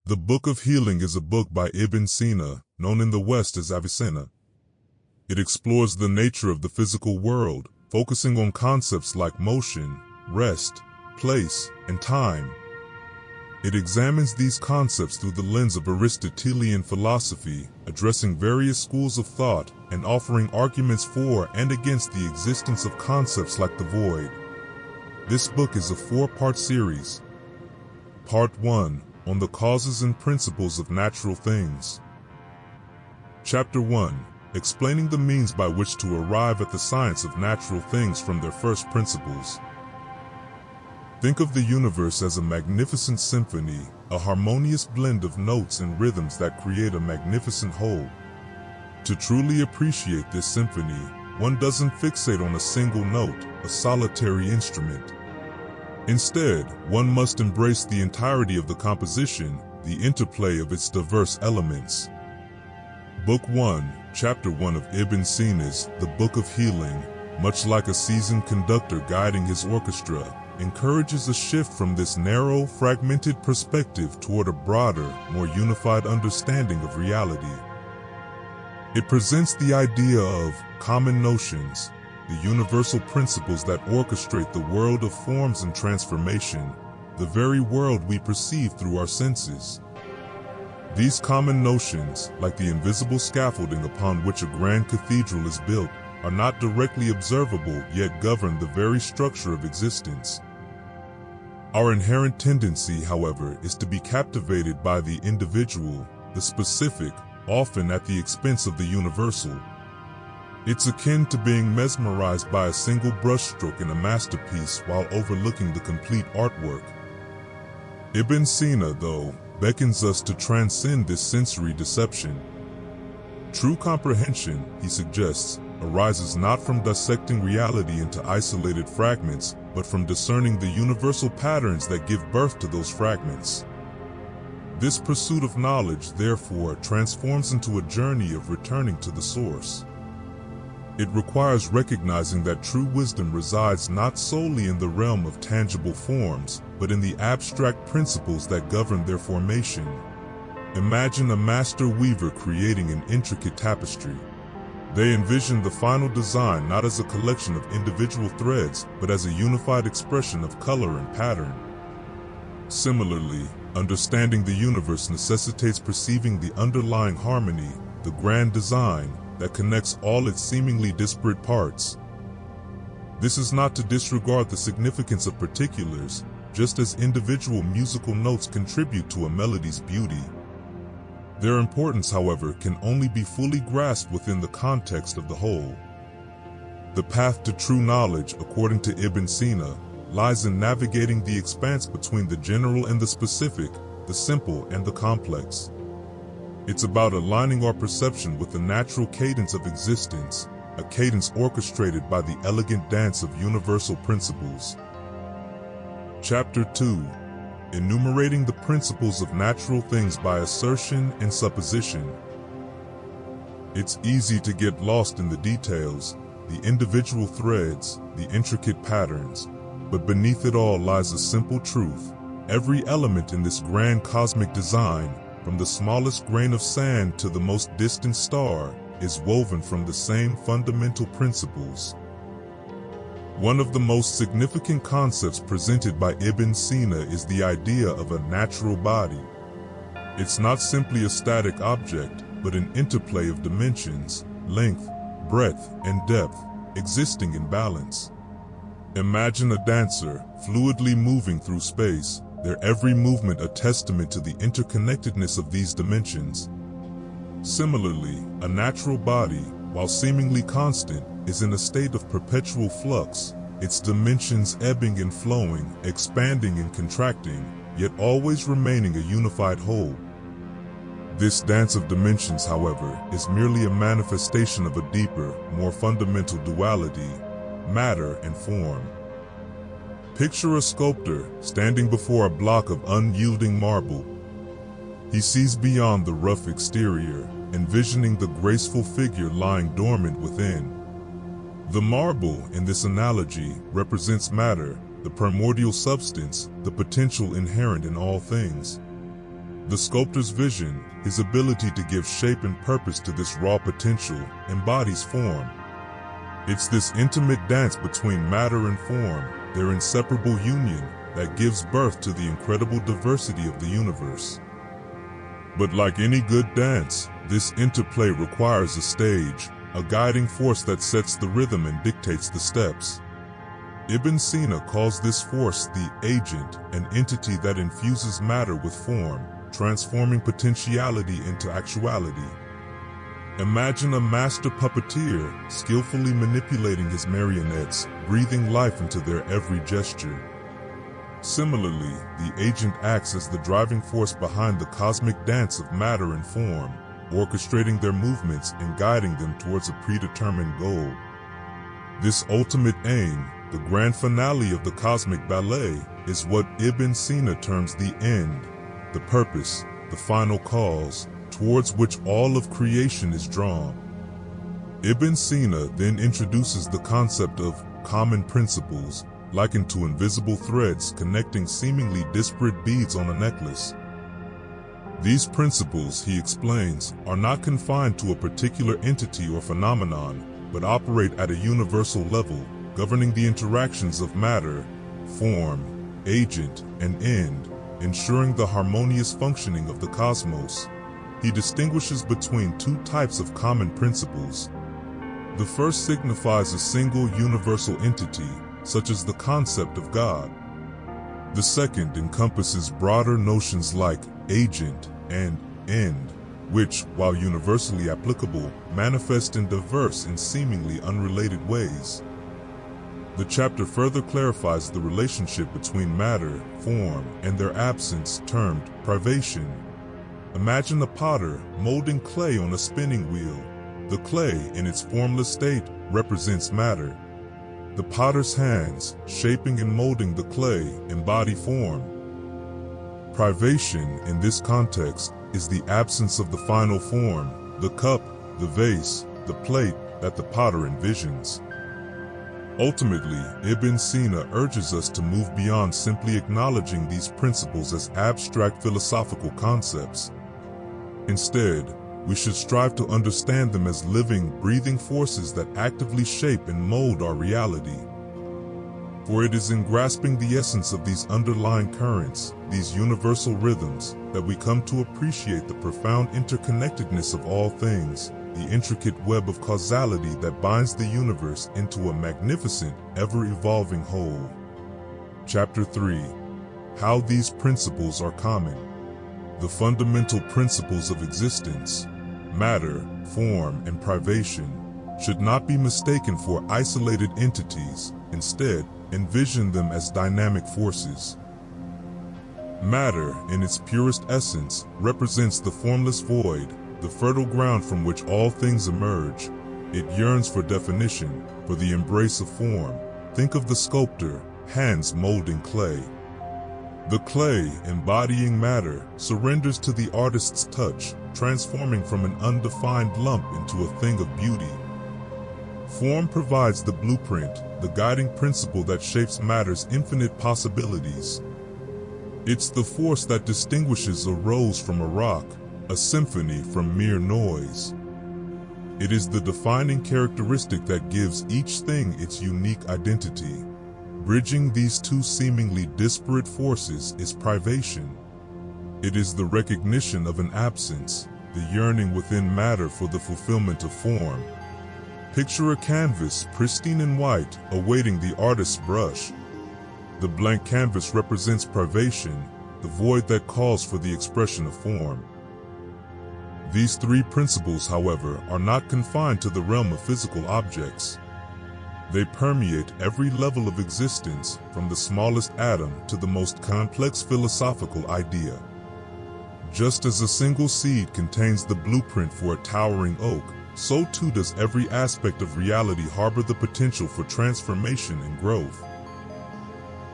The Book of Healing is a book by Ibn Sina, known in the West as Avicenna. It explores the nature of the physical world, focusing on concepts like motion, rest, place, and time. It examines these concepts through the lens of Aristotelian philosophy, addressing various schools of thought and offering arguments for and against the existence of concepts like the void. This book is a 4-part series. Part 1, on the causes and principles of natural things. Chapter 1, explaining the means by which to arrive at the science of natural things from their first principles. Think of the universe as a magnificent symphony, a harmonious blend of notes and rhythms that create a magnificent whole. To truly appreciate this symphony, one doesn't fixate on a single note, a solitary instrument. Instead, one must embrace the entirety of the composition, the interplay of its diverse elements. Book 1, Chapter 1 of Ibn Sina's The Book of Healing, much like a seasoned conductor guiding his orchestra, encourages a shift from this narrow, fragmented perspective toward a broader, more unified understanding of reality. It presents the idea of common notions, the universal principles that orchestrate the world of forms and transformation, the very world we perceive through our senses. These common notions, like the invisible scaffolding upon which a grand cathedral is built, are not directly observable yet govern the very structure of existence. Our inherent tendency, however, is to be captivated by the individual, the specific, often at the expense of the universal. It's akin to being mesmerized by a single brushstroke in a masterpiece while overlooking the complete artwork. Ibn Sina, though, beckons us to transcend this sensory deception. True comprehension, he suggests, arises not from dissecting reality into isolated fragments, but from discerning the universal patterns that give birth to those fragments. This pursuit of knowledge, therefore, transforms into a journey of returning to the source. It requires recognizing that true wisdom resides not solely in the realm of tangible forms, but in the abstract principles that govern their formation. Imagine a master weaver creating an intricate tapestry. They envision the final design not as a collection of individual threads, but as a unified expression of color and pattern. Similarly, understanding the universe necessitates perceiving the underlying harmony, the grand design, that connects all its seemingly disparate parts. This is not to disregard the significance of particulars, just as individual musical notes contribute to a melody's beauty. Their importance, however, can only be fully grasped within the context of the whole. The path to true knowledge, according to Ibn Sina, lies in navigating the expanse between the general and the specific, the simple and the complex. It's about aligning our perception with the natural cadence of existence, a cadence orchestrated by the elegant dance of universal principles. Chapter 2, Enumerating the Principles of Natural Things by Assertion and Supposition. It's easy to get lost in the details, the individual threads, the intricate patterns, but beneath it all lies a simple truth. Every element in this grand cosmic design, from the smallest grain of sand to the most distant star, is woven from the same fundamental principles. One of the most significant concepts presented by Ibn Sina is the idea of a natural body. It's not simply a static object, but an interplay of dimensions, length, breadth, and depth, existing in balance. Imagine a dancer, fluidly moving through space, their every movement a testament to the interconnectedness of these dimensions. Similarly, a natural body, while seemingly constant, is in a state of perpetual flux, its dimensions ebbing and flowing, expanding and contracting, yet always remaining a unified whole. This dance of dimensions, however, is merely a manifestation of a deeper, more fundamental duality, matter and form. Picture a sculptor standing before a block of unyielding marble. He sees beyond the rough exterior, envisioning the graceful figure lying dormant within. The marble, in this analogy, represents matter, the primordial substance, the potential inherent in all things. The sculptor's vision, his ability to give shape and purpose to this raw potential, embodies form. It's this intimate dance between matter and form, their inseparable union, that gives birth to the incredible diversity of the universe. But like any good dance, this interplay requires a stage, a guiding force that sets the rhythm and dictates the steps. Ibn Sina calls this force the agent, an entity that infuses matter with form, transforming potentiality into actuality. Imagine a master puppeteer skillfully manipulating his marionettes, breathing life into their every gesture. Similarly, the agent acts as the driving force behind the cosmic dance of matter and form, orchestrating their movements and guiding them towards a predetermined goal. This ultimate aim, the grand finale of the cosmic ballet, is what Ibn Sina terms the end, the purpose, the final cause, towards which all of creation is drawn. Ibn Sina then introduces the concept of common principles, likened to invisible threads connecting seemingly disparate beads on a necklace. These principles, he explains, are not confined to a particular entity or phenomenon, but operate at a universal level, governing the interactions of matter, form, agent, and end, ensuring the harmonious functioning of the cosmos. He distinguishes between two types of common principles. The first signifies a single universal entity, such as the concept of God. The second encompasses broader notions like agent and end, which, while universally applicable, manifest in diverse and seemingly unrelated ways. The chapter further clarifies the relationship between matter, form, and their absence, termed privation. Imagine a potter molding clay on a spinning wheel. The clay, in its formless state, represents matter. The potter's hands, shaping and molding the clay, embody form. Privation, in this context, is the absence of the final form, the cup, the vase, the plate, that the potter envisions. Ultimately, Ibn Sina urges us to move beyond simply acknowledging these principles as abstract philosophical concepts. Instead, we should strive to understand them as living, breathing forces that actively shape and mold our reality. For it is in grasping the essence of these underlying currents, these universal rhythms, that we come to appreciate the profound interconnectedness of all things, the intricate web of causality that binds the universe into a magnificent, ever-evolving whole. Chapter 3. How these principles are common. The fundamental principles of existence, matter, form, and privation, should not be mistaken for isolated entities. Instead, envision them as dynamic forces. Matter, in its purest essence, represents the formless void, the fertile ground from which all things emerge. It yearns for definition, for the embrace of form. Think of the sculptor, hands molding clay. The clay, embodying matter, surrenders to the artist's touch, transforming from an undefined lump into a thing of beauty. Form provides the blueprint, the guiding principle that shapes matter's infinite possibilities. It's the force that distinguishes a rose from a rock, a symphony from mere noise. It is the defining characteristic that gives each thing its unique identity. Bridging these two seemingly disparate forces is privation. It is the recognition of an absence, the yearning within matter for the fulfillment of form. Picture a canvas, pristine and white, awaiting the artist's brush. The blank canvas represents privation, the void that calls for the expression of form. These three principles, however, are not confined to the realm of physical objects. They permeate every level of existence, from the smallest atom to the most complex philosophical idea. Just as a single seed contains the blueprint for a towering oak, so too does every aspect of reality harbor the potential for transformation and growth.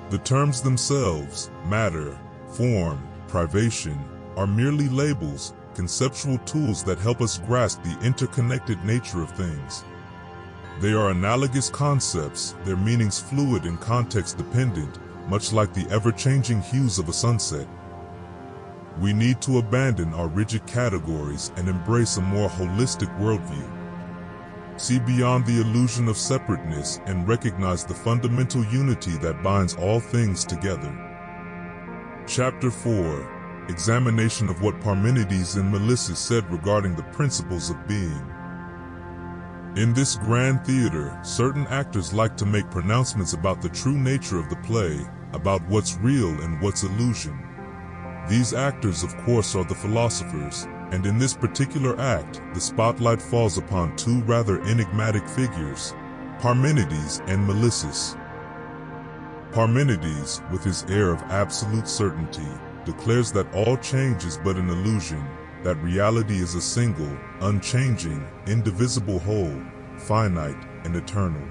The terms themselves, matter, form, privation, are merely labels, conceptual tools that help us grasp the interconnected nature of things. They are analogous concepts, their meanings fluid and context-dependent, much like the ever-changing hues of a sunset. We need to abandon our rigid categories and embrace a more holistic worldview. See beyond the illusion of separateness and recognize the fundamental unity that binds all things together. Chapter 4: Examination of what Parmenides and Melissus said regarding the principles of being. In this grand theater, certain actors like to make pronouncements about the true nature of the play, about what's real and what's illusion. These actors, of course, are the philosophers, and in this particular act, the spotlight falls upon two rather enigmatic figures, Parmenides and Melissus. Parmenides, with his air of absolute certainty, declares that all change is but an illusion, that reality is a single, unchanging, indivisible whole, finite and eternal.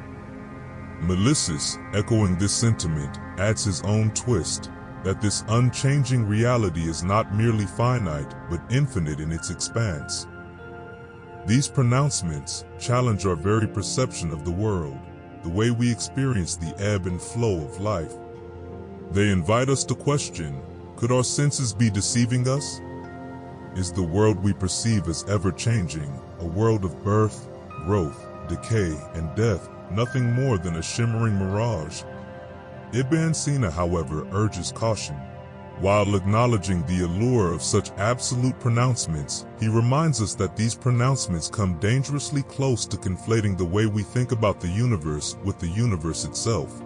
Melissus, echoing this sentiment, adds his own twist, that this unchanging reality is not merely finite, but infinite in its expanse. These pronouncements challenge our very perception of the world, the way we experience the ebb and flow of life. They invite us to question, could our senses be deceiving us? Is the world we perceive as ever-changing, a world of birth, growth, decay, and death, nothing more than a shimmering mirage? Ibn Sina, however, urges caution. While acknowledging the allure of such absolute pronouncements, he reminds us that these pronouncements come dangerously close to conflating the way we think about the universe with the universe itself.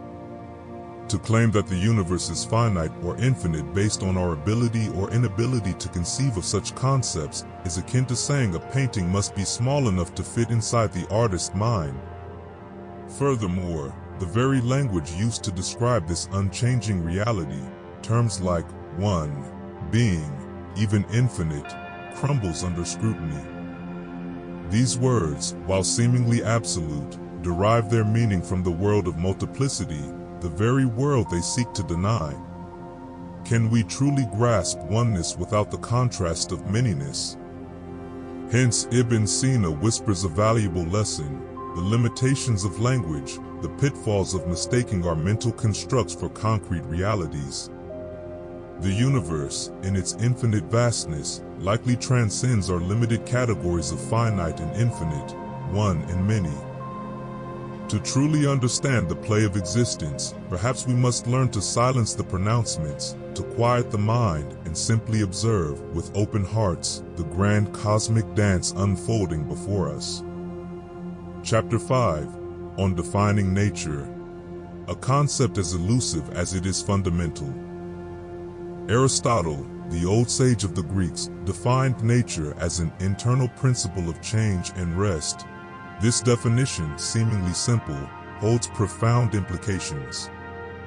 To claim that the universe is finite or infinite based on our ability or inability to conceive of such concepts is akin to saying a painting must be small enough to fit inside the artist's mind. Furthermore, the very language used to describe this unchanging reality, terms like one, being, even infinite, crumbles under scrutiny. These words, while seemingly absolute, derive their meaning from the world of multiplicity, the very world they seek to deny. Can we truly grasp oneness without the contrast of manyness? Hence, Ibn Sina whispers a valuable lesson: the limitations of language, the pitfalls of mistaking our mental constructs for concrete realities. The universe, in its infinite vastness, likely transcends our limited categories of finite and infinite, one and many. To truly understand the play of existence, perhaps we must learn to silence the pronouncements, to quiet the mind, and simply observe, with open hearts, the grand cosmic dance unfolding before us. Chapter 5: On Defining Nature, a concept as elusive as it is fundamental. Aristotle, the old sage of the Greeks, defined nature as an internal principle of change and rest. This definition, seemingly simple, holds profound implications.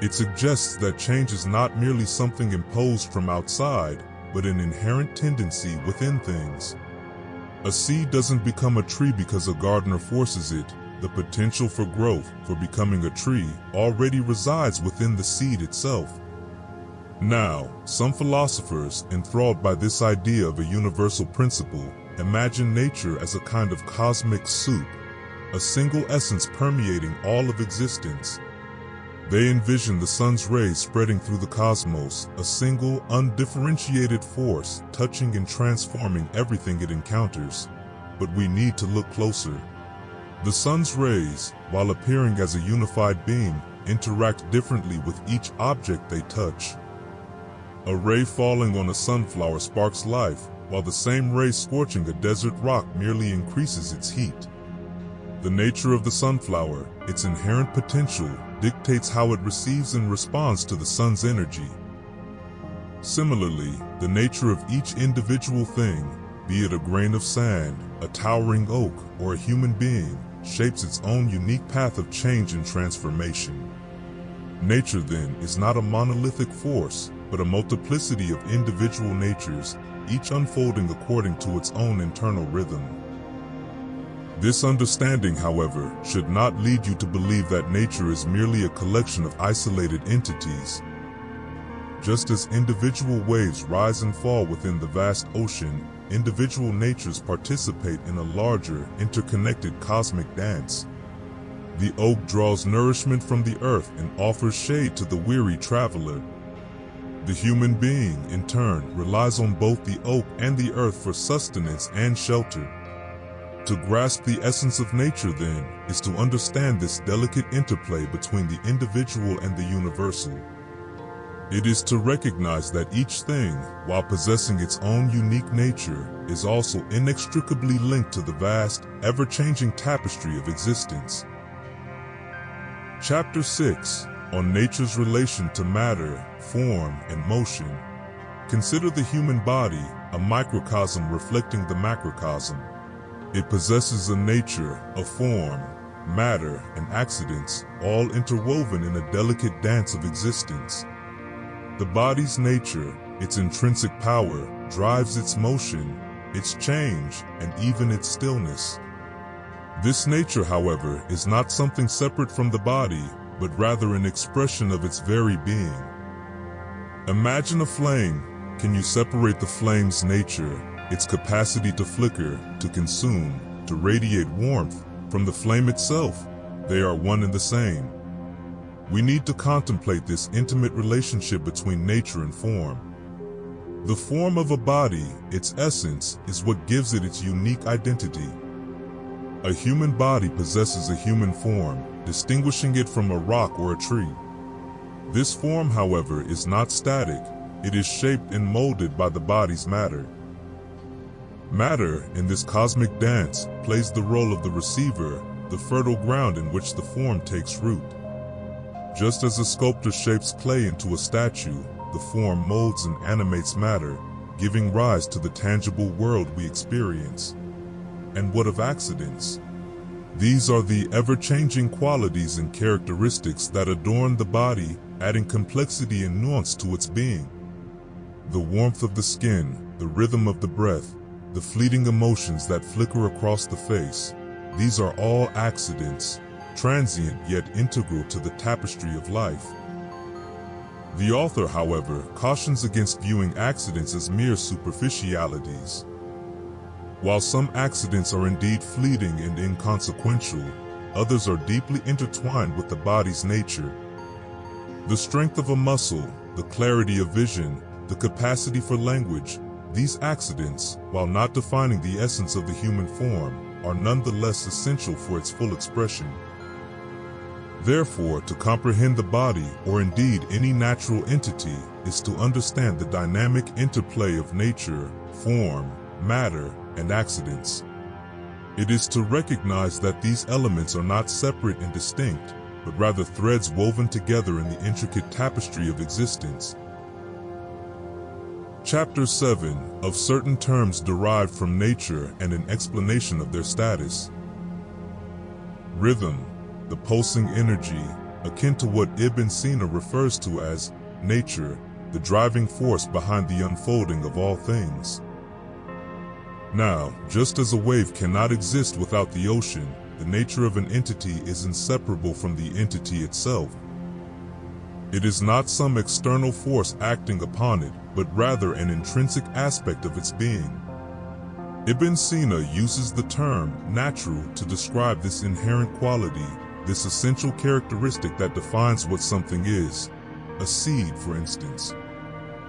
It suggests that change is not merely something imposed from outside, but an inherent tendency within things. A seed doesn't become a tree because a gardener forces it. The potential for growth, for becoming a tree, already resides within the seed itself. Now, some philosophers, enthralled by this idea of a universal principle, imagine nature as a kind of cosmic soup, a single essence permeating all of existence. They envision the sun's rays spreading through the cosmos, a single, undifferentiated force, touching and transforming everything it encounters. But we need to look closer. The sun's rays, while appearing as a unified beam, interact differently with each object they touch. A ray falling on a sunflower sparks life, while the same ray scorching a desert rock merely increases its heat. The nature of the sunflower, its inherent potential, dictates how it receives and responds to the sun's energy. Similarly, the nature of each individual thing, be it a grain of sand, a towering oak, or a human being, shapes its own unique path of change and transformation. Nature, then, is not a monolithic force, but a multiplicity of individual natures, each unfolding according to its own internal rhythm. This understanding, however, should not lead you to believe that nature is merely a collection of isolated entities. Just as individual waves rise and fall within the vast ocean, individual natures participate in a larger, interconnected cosmic dance. The oak draws nourishment from the earth and offers shade to the weary traveler. The human being, in turn, relies on both the oak and the earth for sustenance and shelter. To grasp the essence of nature, then, is to understand this delicate interplay between the individual and the universal. It is to recognize that each thing, while possessing its own unique nature, is also inextricably linked to the vast, ever-changing tapestry of existence. Chapter 6, on nature's relation to matter, form, and motion. Consider the human body, a microcosm reflecting the macrocosm. It possesses a nature, a form, matter, and accidents, all interwoven in a delicate dance of existence. The body's nature, its intrinsic power, drives its motion, its change, and even its stillness. This nature, however, is not something separate from the body, but rather an expression of its very being. Imagine a flame. Can you separate the flame's nature, its capacity to flicker, to consume, to radiate warmth, from the flame itself? They are one and the same. We need to contemplate this intimate relationship between nature and form. The form of a body, its essence, is what gives it its unique identity. A human body possesses a human form, distinguishing it from a rock or a tree. This form, however, is not static. It is shaped and molded by the body's matter. Matter, in this cosmic dance, plays the role of the receiver, the fertile ground in which the form takes root. Just as a sculptor shapes clay into a statue, the form molds and animates matter, giving rise to the tangible world we experience. And what of accidents? These are the ever-changing qualities and characteristics that adorn the body, adding complexity and nuance to its being. The warmth of the skin, the rhythm of the breath, the fleeting emotions that flicker across the face, these are all accidents, transient yet integral to the tapestry of life. The author, however, cautions against viewing accidents as mere superficialities. While some accidents are indeed fleeting and inconsequential, others are deeply intertwined with the body's nature. The strength of a muscle, the clarity of vision, the capacity for language, these accidents, while not defining the essence of the human form, are nonetheless essential for its full expression. Therefore, to comprehend the body, or indeed any natural entity, is to understand the dynamic interplay of nature, form, matter, and accidents. It is to recognize that these elements are not separate and distinct, but rather threads woven together in the intricate tapestry of existence. Chapter 7, of certain terms derived from nature and an explanation of their status. Rhythm, the pulsing energy, akin to what Ibn Sina refers to as nature, the driving force behind the unfolding of all things. Now, just as a wave cannot exist without the ocean, the nature of an entity is inseparable from the entity itself. It is not some external force acting upon it, but rather an intrinsic aspect of its being. Ibn Sina uses the term natural to describe this inherent quality, this essential characteristic that defines what something is. A seed, for instance.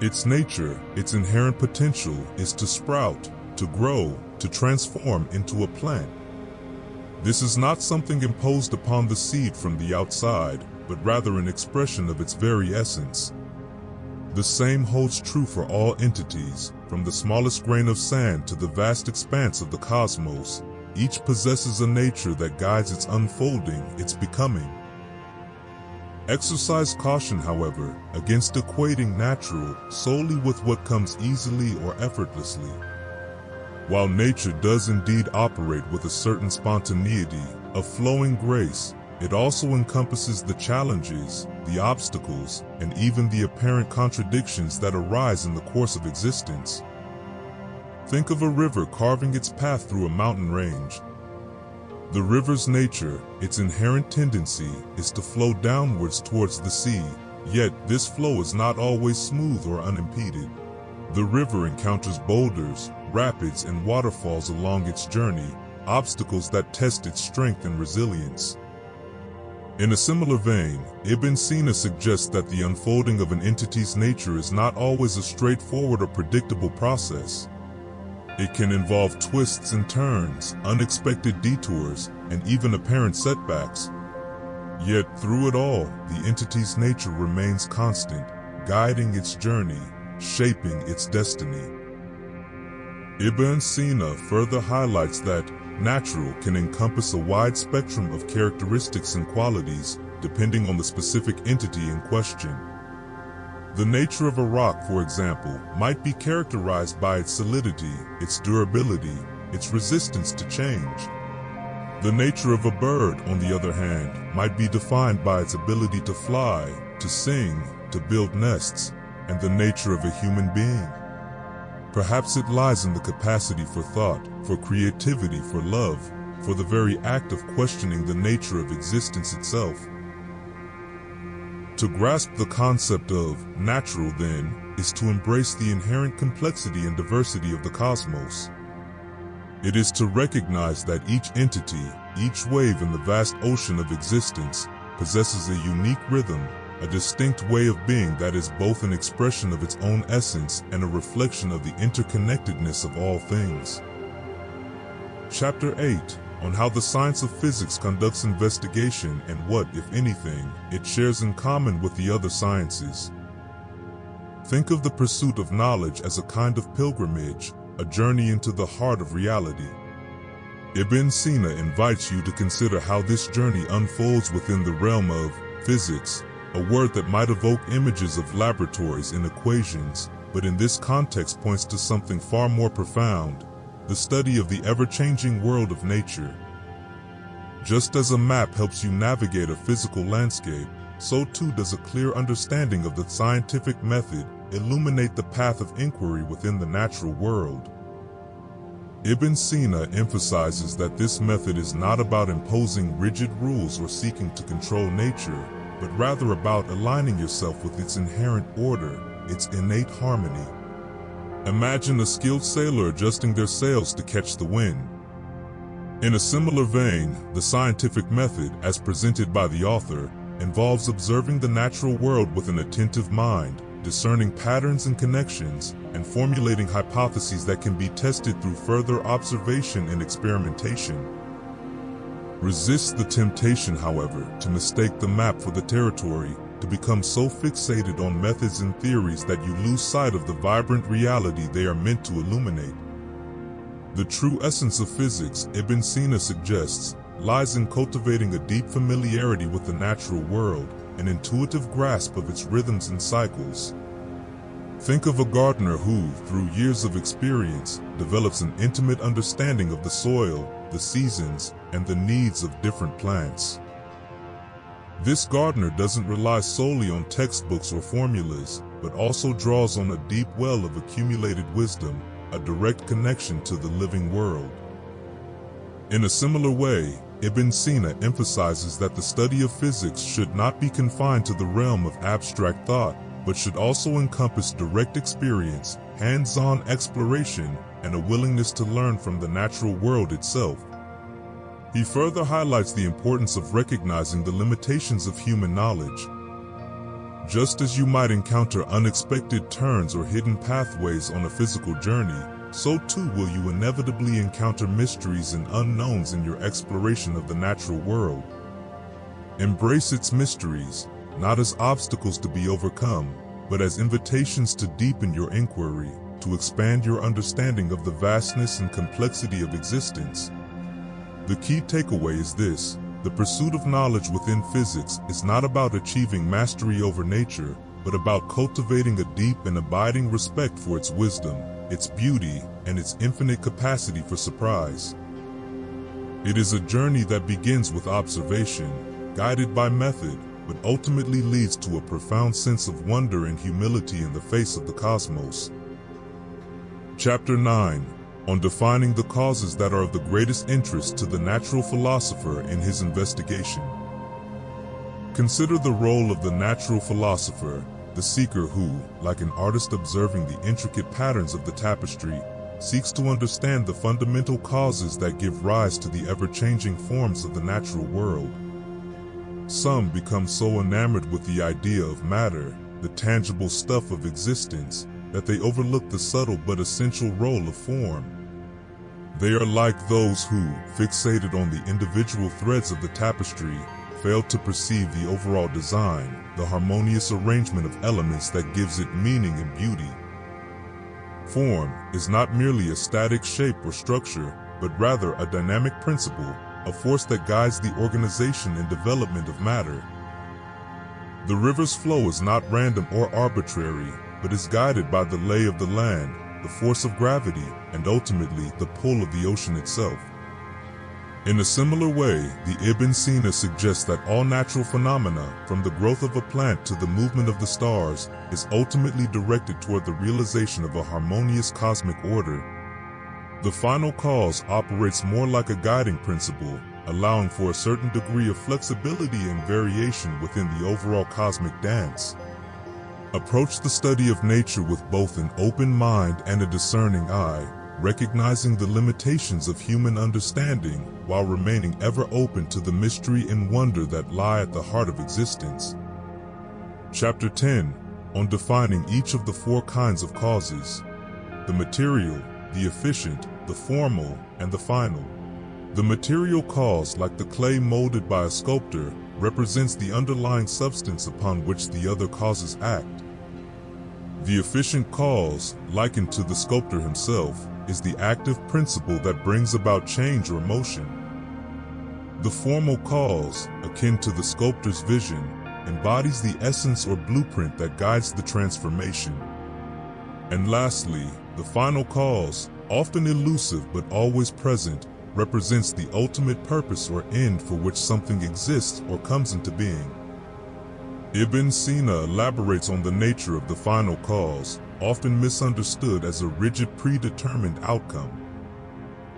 Its nature, its inherent potential, is to sprout, to grow, to transform into a plant. This is not something imposed upon the seed from the outside, but rather an expression of its very essence. The same holds true for all entities, from the smallest grain of sand to the vast expanse of the cosmos. Each possesses a nature that guides its unfolding, its becoming. Exercise caution, however, against equating natural solely with what comes easily or effortlessly. While nature does indeed operate with a certain spontaneity, a flowing grace, it also encompasses the challenges, the obstacles, and even the apparent contradictions that arise in the course of existence. Think of a river carving its path through a mountain range. The river's nature, its inherent tendency, is to flow downwards towards the sea, yet this flow is not always smooth or unimpeded. The river encounters boulders, rapids, and waterfalls along its journey, obstacles that test its strength and resilience. In a similar vein, Ibn Sina suggests that the unfolding of an entity's nature is not always a straightforward or predictable process. It can involve twists and turns, unexpected detours, and even apparent setbacks. Yet, through it all, the entity's nature remains constant, guiding its journey, shaping its destiny. Ibn Sina further highlights that natural can encompass a wide spectrum of characteristics and qualities, depending on the specific entity in question. The nature of a rock, for example, might be characterized by its solidity, its durability, its resistance to change. The nature of a bird, on the other hand, might be defined by its ability to fly, to sing, to build nests, and the nature of a human being. Perhaps it lies in the capacity for thought, for creativity, for love, for the very act of questioning the nature of existence itself. To grasp the concept of natural, then, is to embrace the inherent complexity and diversity of the cosmos. It is to recognize that each entity, each wave in the vast ocean of existence, possesses a unique rhythm, a distinct way of being that is both an expression of its own essence and a reflection of the interconnectedness of all things. Chapter 8, on how the science of physics conducts investigation and what, if anything, it shares in common with the other sciences. Think of the pursuit of knowledge as a kind of pilgrimage, a journey into the heart of reality. Ibn Sina invites you to consider how this journey unfolds within the realm of physics, a word that might evoke images of laboratories and equations, but in this context points to something far more profound, the study of the ever-changing world of nature. Just as a map helps you navigate a physical landscape, so too does a clear understanding of the scientific method illuminate the path of inquiry within the natural world. Ibn Sina emphasizes that this method is not about imposing rigid rules or seeking to control nature, but rather about aligning yourself with its inherent order, its innate harmony. Imagine a skilled sailor adjusting their sails to catch the wind. In a similar vein, the scientific method, as presented by the author, involves observing the natural world with an attentive mind, discerning patterns and connections, and formulating hypotheses that can be tested through further observation and experimentation. Resist the temptation, however, to mistake the map for the territory, to become so fixated on methods and theories that you lose sight of the vibrant reality they are meant to illuminate. The true essence of physics, Ibn Sina suggests, lies in cultivating a deep familiarity with the natural world, an intuitive grasp of its rhythms and cycles. Think of a gardener who, through years of experience, develops an intimate understanding of the soil, the seasons, and the needs of different plants. This gardener doesn't rely solely on textbooks or formulas, but also draws on a deep well of accumulated wisdom, a direct connection to the living world. In a similar way, Ibn Sina emphasizes that the study of physics should not be confined to the realm of abstract thought, but should also encompass direct experience, hands-on exploration, and a willingness to learn from the natural world itself. He further highlights the importance of recognizing the limitations of human knowledge. Just as you might encounter unexpected turns or hidden pathways on a physical journey, so too will you inevitably encounter mysteries and unknowns in your exploration of the natural world. Embrace its mysteries, not as obstacles to be overcome, but as invitations to deepen your inquiry, to expand your understanding of the vastness and complexity of existence. The key takeaway is this: the pursuit of knowledge within physics is not about achieving mastery over nature, but about cultivating a deep and abiding respect for its wisdom, its beauty, and its infinite capacity for surprise. It is a journey that begins with observation, guided by method, but ultimately leads to a profound sense of wonder and humility in the face of the cosmos. Chapter 9, on defining the causes that are of the greatest interest to the natural philosopher in his investigation. Consider the role of the natural philosopher, the seeker who, like an artist observing the intricate patterns of the tapestry, seeks to understand the fundamental causes that give rise to the ever-changing forms of the natural world. Some become so enamored with the idea of matter, the tangible stuff of existence, that they overlook the subtle but essential role of form. They are like those who, fixated on the individual threads of the tapestry, fail to perceive the overall design, the harmonious arrangement of elements that gives it meaning and beauty. Form is not merely a static shape or structure, but rather a dynamic principle, a force that guides the organization and development of matter. The river's flow is not random or arbitrary, but is guided by the lay of the land, the force of gravity, and ultimately the pull of the ocean itself. In a similar way, the Ibn Sina suggests that all natural phenomena, from the growth of a plant to the movement of the stars, is ultimately directed toward the realization of a harmonious cosmic order. The final cause operates more like a guiding principle, allowing for a certain degree of flexibility and variation within the overall cosmic dance. Approach the study of nature with both an open mind and a discerning eye, recognizing the limitations of human understanding while remaining ever open to the mystery and wonder that lie at the heart of existence. Chapter 10, on defining each of the four kinds of causes: the material, the efficient, the formal, and the final. The material cause, like the clay molded by a sculptor, represents the underlying substance upon which the other causes act. The efficient cause, likened to the sculptor himself, is the active principle that brings about change or motion. The formal cause, akin to the sculptor's vision, embodies the essence or blueprint that guides the transformation. And lastly, the final cause, often elusive but always present, represents the ultimate purpose or end for which something exists or comes into being. Ibn Sina elaborates on the nature of the final cause, often misunderstood as a rigid predetermined outcome.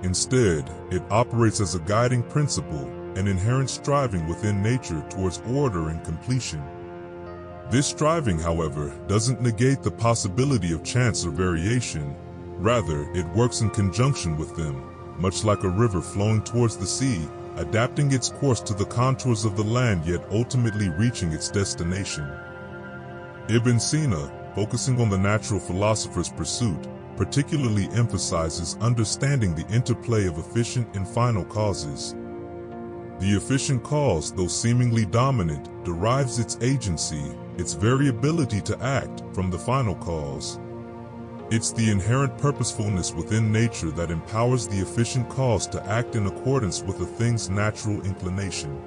Instead, it operates as a guiding principle, an inherent striving within nature towards order and completion. This striving, however, doesn't negate the possibility of chance or variation. Rather, it works in conjunction with them, much like a river flowing towards the sea, adapting its course to the contours of the land yet ultimately reaching its destination. Ibn Sina, focusing on the natural philosopher's pursuit, particularly emphasizes understanding the interplay of efficient and final causes. The efficient cause, though seemingly dominant, derives its agency, its very ability to act, from the final cause. It's the inherent purposefulness within nature that empowers the efficient cause to act in accordance with a thing's natural inclination.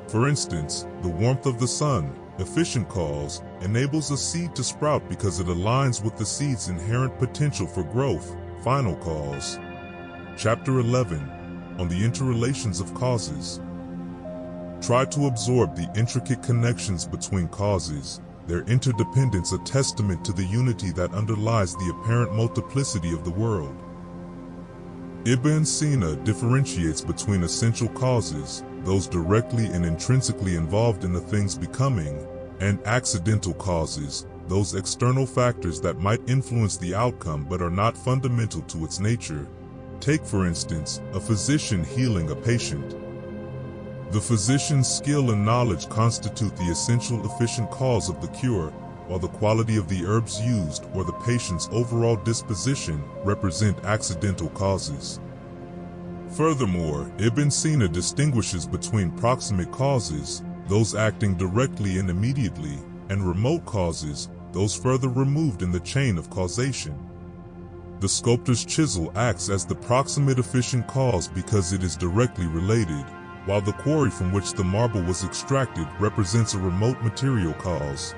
For instance, the warmth of the sun, efficient cause, enables a seed to sprout because it aligns with the seed's inherent potential for growth, final cause. Chapter 11, on the interrelations of causes. Try to absorb the intricate connections between causes, their interdependence a testament to the unity that underlies the apparent multiplicity of the world. Ibn Sina differentiates between essential causes, those directly and intrinsically involved in a thing's becoming, and accidental causes, those external factors that might influence the outcome but are not fundamental to its nature. Take, for instance, a physician healing a patient. The physician's skill and knowledge constitute the essential efficient cause of the cure, while the quality of the herbs used or the patient's overall disposition represent accidental causes. Furthermore, Ibn Sina distinguishes between proximate causes, those acting directly and immediately, and remote causes, those further removed in the chain of causation. The sculptor's chisel acts as the proximate efficient cause because it is directly related, while the quarry from which the marble was extracted represents a remote material cause.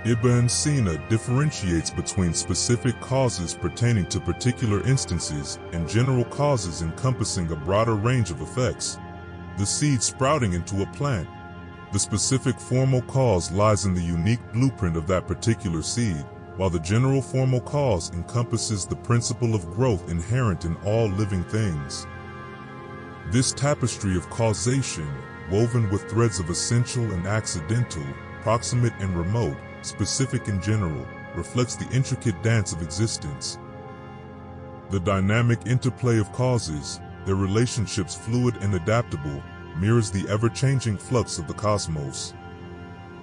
Ibn Sina differentiates between specific causes pertaining to particular instances and general causes encompassing a broader range of effects. The seed sprouting into a plant. The specific formal cause lies in the unique blueprint of that particular seed, while the general formal cause encompasses the principle of growth inherent in all living things. This tapestry of causation, woven with threads of essential and accidental, proximate and remote, specific and general, reflects the intricate dance of existence. The dynamic interplay of causes, their relationships fluid and adaptable, mirrors the ever-changing flux of the cosmos.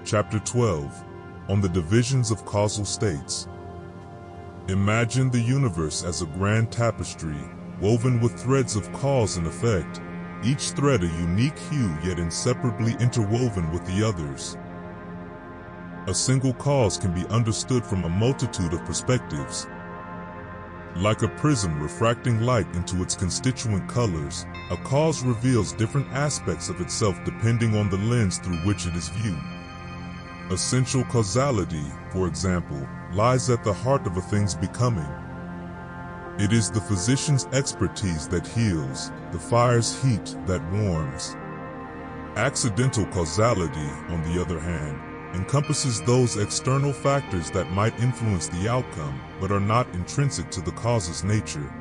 Chapter 12. On the divisions of causal states. Imagine the universe as a grand tapestry, woven with threads of cause and effect, each thread a unique hue yet inseparably interwoven with the others. A single cause can be understood from a multitude of perspectives. Like a prism refracting light into its constituent colors, a cause reveals different aspects of itself depending on the lens through which it is viewed. Essential causality, for example, lies at the heart of a thing's becoming. It is the physician's expertise that heals, the fire's heat that warms. Accidental causality, on the other hand, encompasses those external factors that might influence the outcome, but are not intrinsic to the cause's nature.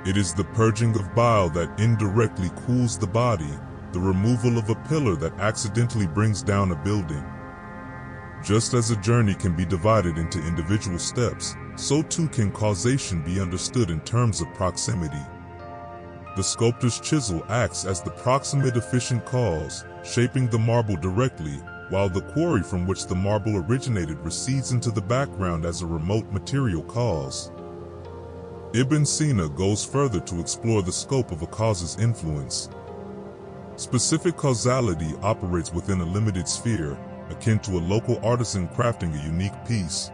It is the purging of bile that indirectly cools the body, the removal of a pillar that accidentally brings down a building. Just as a journey can be divided into individual steps, so too can causation be understood in terms of proximity. The sculptor's chisel acts as the proximate efficient cause, shaping the marble directly, while the quarry from which the marble originated recedes into the background as a remote material cause. Ibn Sina goes further to explore the scope of a cause's influence. Specific causality operates within a limited sphere, akin to a local artisan crafting a unique piece.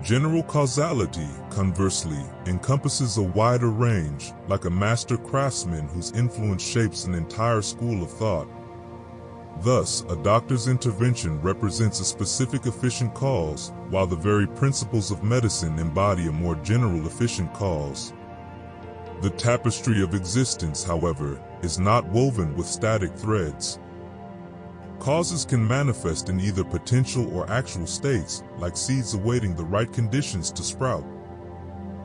General causality, conversely, encompasses a wider range, like a master craftsman whose influence shapes an entire school of thought. Thus, a doctor's intervention represents a specific efficient cause, while the very principles of medicine embody a more general efficient cause. The tapestry of existence, however, is not woven with static threads. Causes can manifest in either potential or actual states, like seeds awaiting the right conditions to sprout.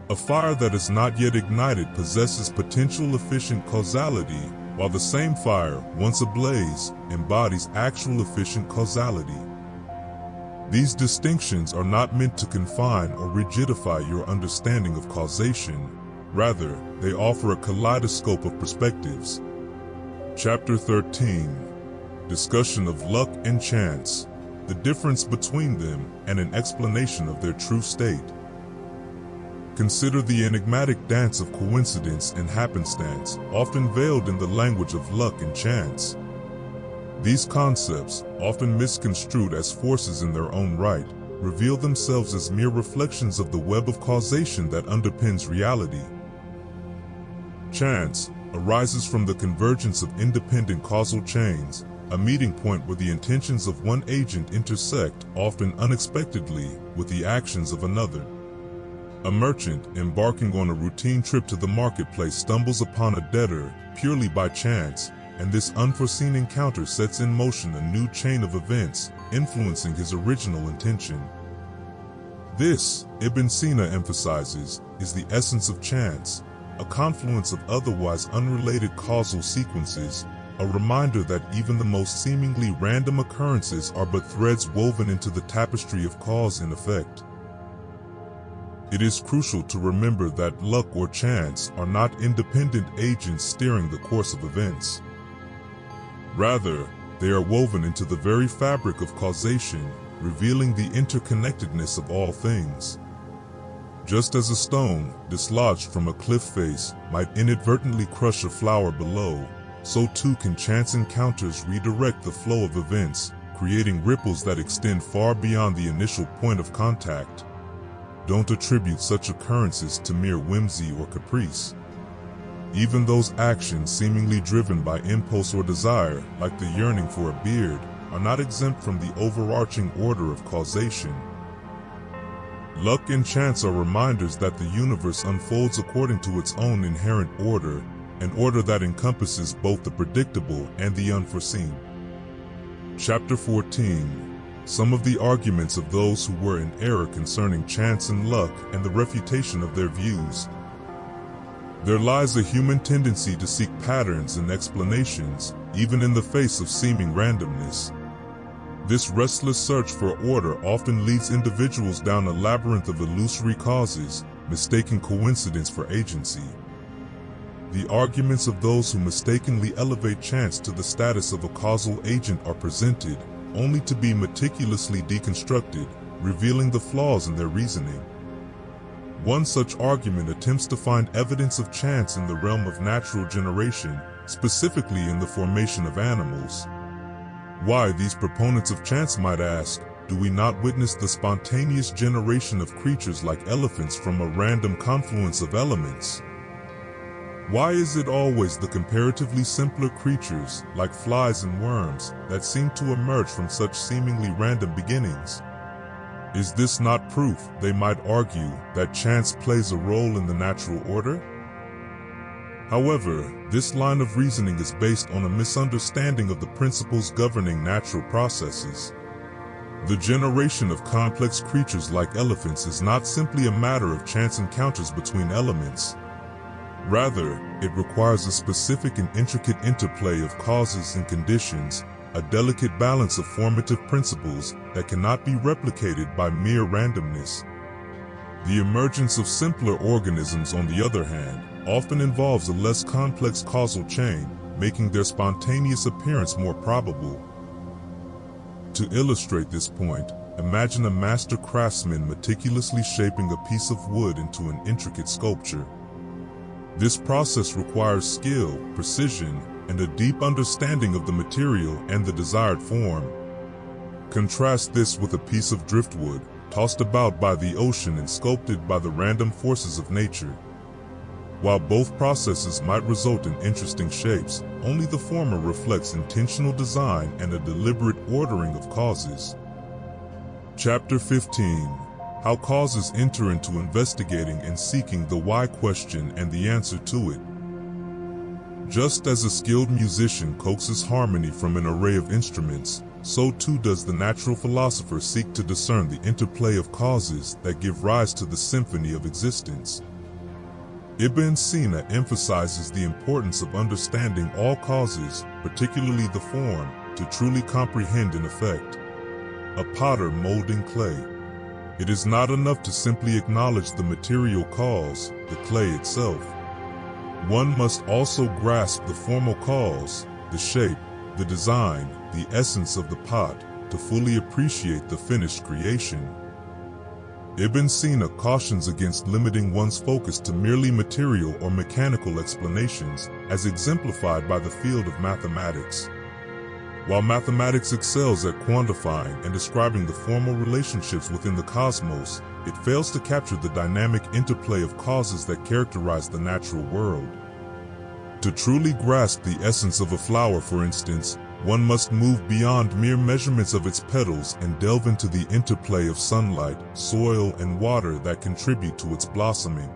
A fire that is not yet ignited possesses potential efficient causality, while the same fire, once ablaze, embodies actual efficient causality. These distinctions are not meant to confine or rigidify your understanding of causation. Rather, they offer a kaleidoscope of perspectives. Chapter 13. Discussion of luck and chance, the difference between them, and an explanation of their true state. Consider the enigmatic dance of coincidence and happenstance, often veiled in the language of luck and chance. These concepts, often misconstrued as forces in their own right, reveal themselves as mere reflections of the web of causation that underpins reality. Chance arises from the convergence of independent causal chains, a meeting point where the intentions of one agent intersect, often unexpectedly, with the actions of another. A merchant, embarking on a routine trip to the marketplace, stumbles upon a debtor, purely by chance, and this unforeseen encounter sets in motion a new chain of events, influencing his original intention. This, Ibn Sina emphasizes, is the essence of chance, a confluence of otherwise unrelated causal sequences, a reminder that even the most seemingly random occurrences are but threads woven into the tapestry of cause and effect. It is crucial to remember that luck or chance are not independent agents steering the course of events. Rather, they are woven into the very fabric of causation, revealing the interconnectedness of all things. Just as a stone, dislodged from a cliff face, might inadvertently crush a flower below, so too can chance encounters redirect the flow of events, creating ripples that extend far beyond the initial point of contact. Don't attribute such occurrences to mere whimsy or caprice. Even those actions seemingly driven by impulse or desire, like the yearning for a beard, are not exempt from the overarching order of causation. Luck and chance are reminders that the universe unfolds according to its own inherent order, an order that encompasses both the predictable and the unforeseen. Chapter 14. Some of the arguments of those who were in error concerning chance and luck and the refutation of their views. There lies a human tendency to seek patterns and explanations, even in the face of seeming randomness. This restless search for order often leads individuals down a labyrinth of illusory causes, mistaking coincidence for agency. the arguments of those who mistakenly elevate chance to the status of a causal agent are presented, only to be meticulously deconstructed, revealing the flaws in their reasoning. One such argument attempts to find evidence of chance in the realm of natural generation, specifically in the formation of animals. Why, these proponents of chance might ask, do we not witness the spontaneous generation of creatures like elephants from a random confluence of elements? Why is it always the comparatively simpler creatures, like flies and worms, that seem to emerge from such seemingly random beginnings? Is this not proof, they might argue, that chance plays a role in the natural order? However, this line of reasoning is based on a misunderstanding of the principles governing natural processes. The generation of complex creatures like elephants is not simply a matter of chance encounters between elements. Rather, it requires a specific and intricate interplay of causes and conditions, a delicate balance of formative principles that cannot be replicated by mere randomness. The emergence of simpler organisms, on the other hand, often involves a less complex causal chain, making their spontaneous appearance more probable. To illustrate this point, imagine a master craftsman meticulously shaping a piece of wood into an intricate sculpture. This process requires skill, precision, and a deep understanding of the material and the desired form. Contrast this with a piece of driftwood, tossed about by the ocean and sculpted by the random forces of nature. While both processes might result in interesting shapes, only the former reflects intentional design and a deliberate ordering of causes. Chapter 15. How causes enter into investigating and seeking the why question and the answer to it. Just as a skilled musician coaxes harmony from an array of instruments, so too does the natural philosopher seek to discern the interplay of causes that give rise to the symphony of existence. Ibn Sina emphasizes the importance of understanding all causes, particularly the form, to truly comprehend an effect. A potter molding clay. It is not enough to simply acknowledge the material cause, the clay itself. One must also grasp the formal cause, the shape, the design, the essence of the pot, to fully appreciate the finished creation. Ibn Sina cautions against limiting one's focus to merely material or mechanical explanations, as exemplified by the field of mathematics. While mathematics excels at quantifying and describing the formal relationships within the cosmos, it fails to capture the dynamic interplay of causes that characterize the natural world. To truly grasp the essence of a flower, for instance, one must move beyond mere measurements of its petals and delve into the interplay of sunlight, soil, and water that contribute to its blossoming.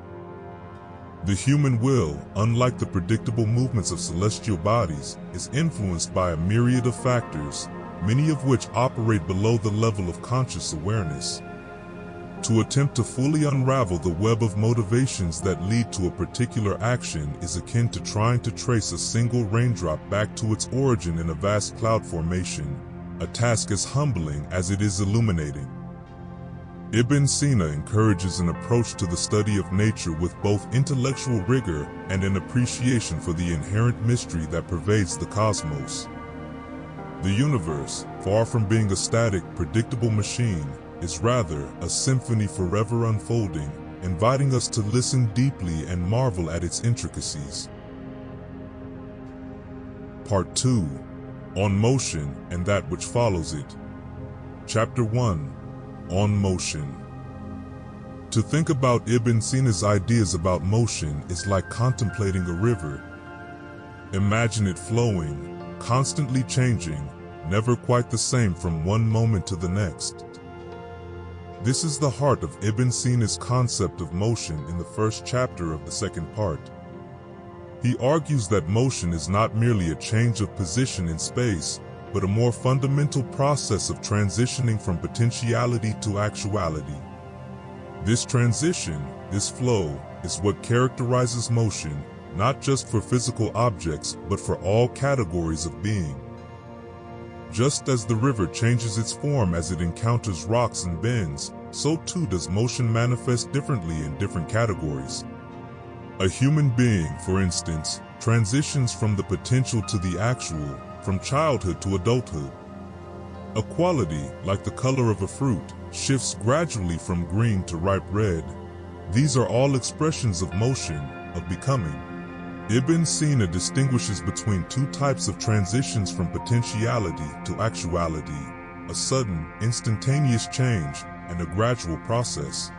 The human will, unlike the predictable movements of celestial bodies, is influenced by a myriad of factors, many of which operate below the level of conscious awareness. To attempt to fully unravel the web of motivations that lead to a particular action is akin to trying to trace a single raindrop back to its origin in a vast cloud formation, a task as humbling as it is illuminating. Ibn Sina encourages an approach to the study of nature with both intellectual rigor and an appreciation for the inherent mystery that pervades the cosmos. The universe, far from being a static, predictable machine, is rather a symphony forever unfolding, inviting us to listen deeply and marvel at its intricacies. Part 2. On Motion and That Which Follows It. Chapter 1. On Motion. To think about Ibn Sina's ideas about motion is like contemplating a river. Imagine it flowing, constantly changing, never quite the same from one moment to the next. This is the heart of Ibn Sina's concept of motion in the first chapter of the second part. He argues that motion is not merely a change of position in space, but a more fundamental process of transitioning from potentiality to actuality. This transition, this flow, is what characterizes motion, not just for physical objects, but for all categories of being. Just as the river changes its form as it encounters rocks and bends, so too does motion manifest differently in different categories. A human being, for instance, transitions from the potential to the actual, from childhood to adulthood. A quality, like the color of a fruit, shifts gradually from green to ripe red. These are all expressions of motion, of becoming. Ibn Sina distinguishes between two types of transitions from potentiality to actuality: a sudden, instantaneous change, and a gradual process.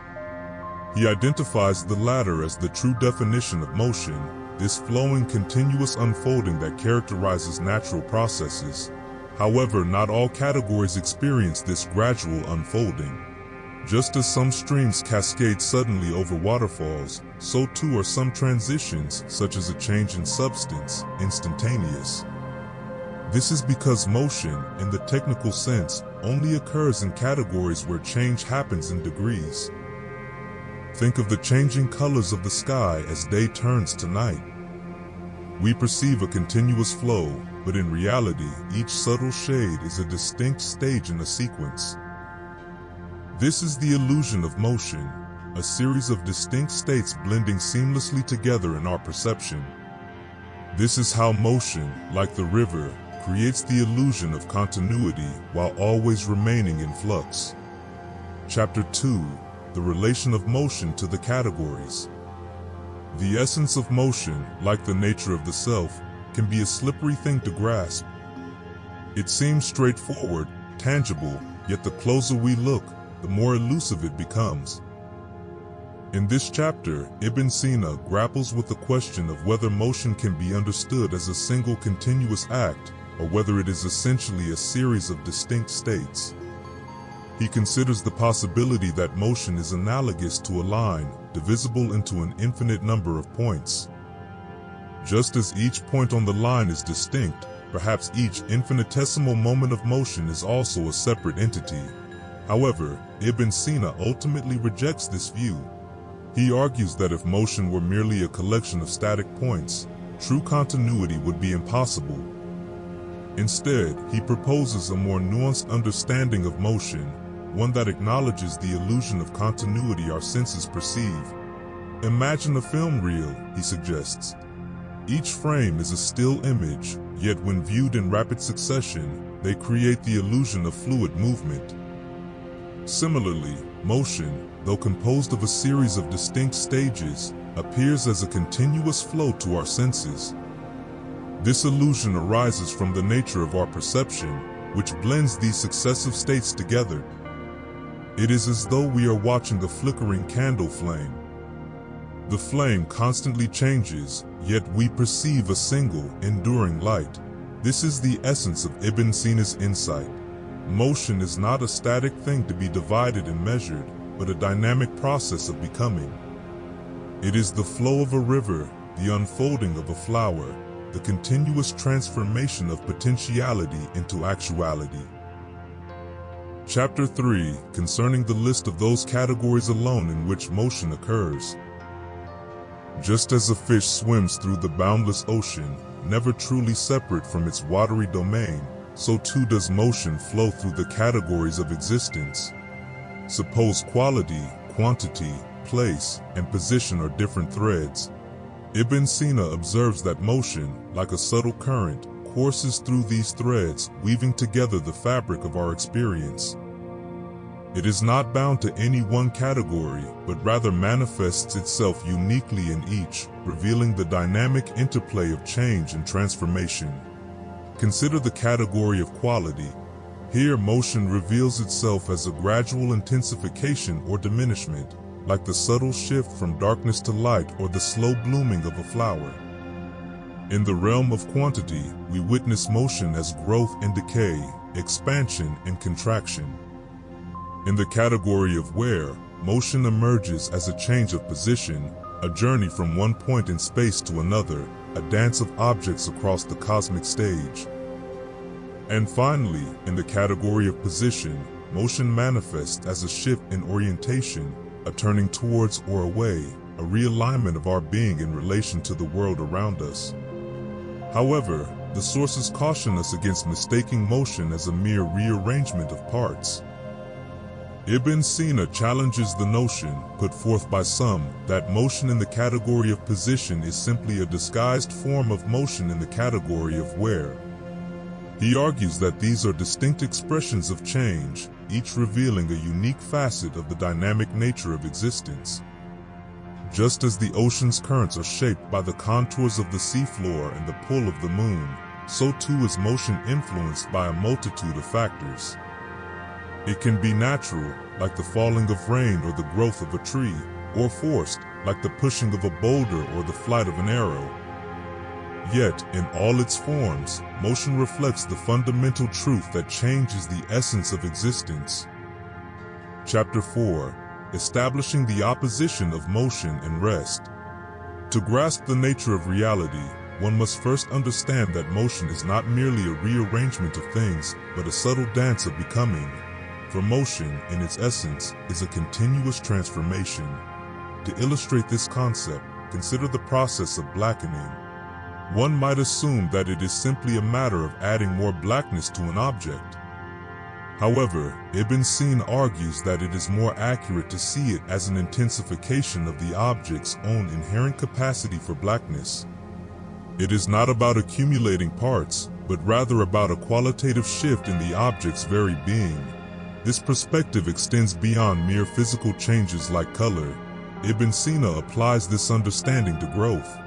He identifies the latter as the true definition of motion, this flowing continuous unfolding that characterizes natural processes. However, not all categories experience this gradual unfolding. Just as some streams cascade suddenly over waterfalls, so too are some transitions, such as a change in substance, instantaneous. This is because motion, in the technical sense, only occurs in categories where change happens in degrees. Think of the changing colors of the sky as day turns to night. We perceive a continuous flow, but in reality, each subtle shade is a distinct stage in a sequence. This is the illusion of motion, a series of distinct states blending seamlessly together in our perception. This is how motion, like the river, creates the illusion of continuity while always remaining in flux. Chapter 2: The relation of motion to the categories. The essence of motion, like the nature of the self, can be a slippery thing to grasp. It seems straightforward, tangible, yet the closer we look, the more elusive it becomes. In this chapter, Ibn Sina grapples with the question of whether motion can be understood as a single continuous act, or whether it is essentially a series of distinct states. He considers the possibility that motion is analogous to a line, divisible into an infinite number of points. Just as each point on the line is distinct, perhaps each infinitesimal moment of motion is also a separate entity. However, Ibn Sina ultimately rejects this view. He argues that if motion were merely a collection of static points, true continuity would be impossible. Instead, he proposes a more nuanced understanding of motion, one that acknowledges the illusion of continuity our senses perceive. Imagine a film reel, he suggests. Each frame is a still image, yet when viewed in rapid succession, they create the illusion of fluid movement. Similarly, motion, though composed of a series of distinct stages, appears as a continuous flow to our senses. This illusion arises from the nature of our perception, which blends these successive states together. It is as though we are watching a flickering candle flame. The flame constantly changes, yet we perceive a single, enduring light. This is the essence of Ibn Sina's insight. Motion is not a static thing to be divided and measured, but a dynamic process of becoming. It is the flow of a river, the unfolding of a flower, the continuous transformation of potentiality into actuality. Chapter 3: Concerning the list of those categories alone in which motion occurs. Just as a fish swims through the boundless ocean, never truly separate from its watery domain, so too does motion flow through the categories of existence. Suppose quality, quantity, place, and position are different threads. Ibn Sina observes that motion, like a subtle current, courses through these threads, weaving together the fabric of our experience. It is not bound to any one category, but rather manifests itself uniquely in each, revealing the dynamic interplay of change and transformation. Consider the category of quality. Here, motion reveals itself as a gradual intensification or diminishment, like the subtle shift from darkness to light or the slow blooming of a flower. In the realm of quantity, we witness motion as growth and decay, expansion and contraction. In the category of where, motion emerges as a change of position, a journey from one point in space to another, a dance of objects across the cosmic stage. And finally, in the category of position, motion manifests as a shift in orientation, a turning towards or away, a realignment of our being in relation to the world around us. However, the sources caution us against mistaking motion as a mere rearrangement of parts. Ibn Sina challenges the notion, put forth by some, that motion in the category of position is simply a disguised form of motion in the category of where. He argues that these are distinct expressions of change, each revealing a unique facet of the dynamic nature of existence. Just as the ocean's currents are shaped by the contours of the seafloor and the pull of the moon, so too is motion influenced by a multitude of factors. It can be natural, like the falling of rain or the growth of a tree, or forced, like the pushing of a boulder or the flight of an arrow. Yet, in all its forms, motion reflects the fundamental truth that change is the essence of existence. Chapter 4. Establishing the opposition of motion and rest. To grasp the nature of reality, one must first understand that motion is not merely a rearrangement of things, but a subtle dance of becoming. For motion, in its essence, is a continuous transformation. To illustrate this concept, consider the process of blackening. One might assume that it is simply a matter of adding more blackness to an object. However, Ibn Sina argues that it is more accurate to see it as an intensification of the object's own inherent capacity for blackness. It is not about accumulating parts, but rather about a qualitative shift in the object's very being. This perspective extends beyond mere physical changes like color. Ibn Sina applies this understanding to growth.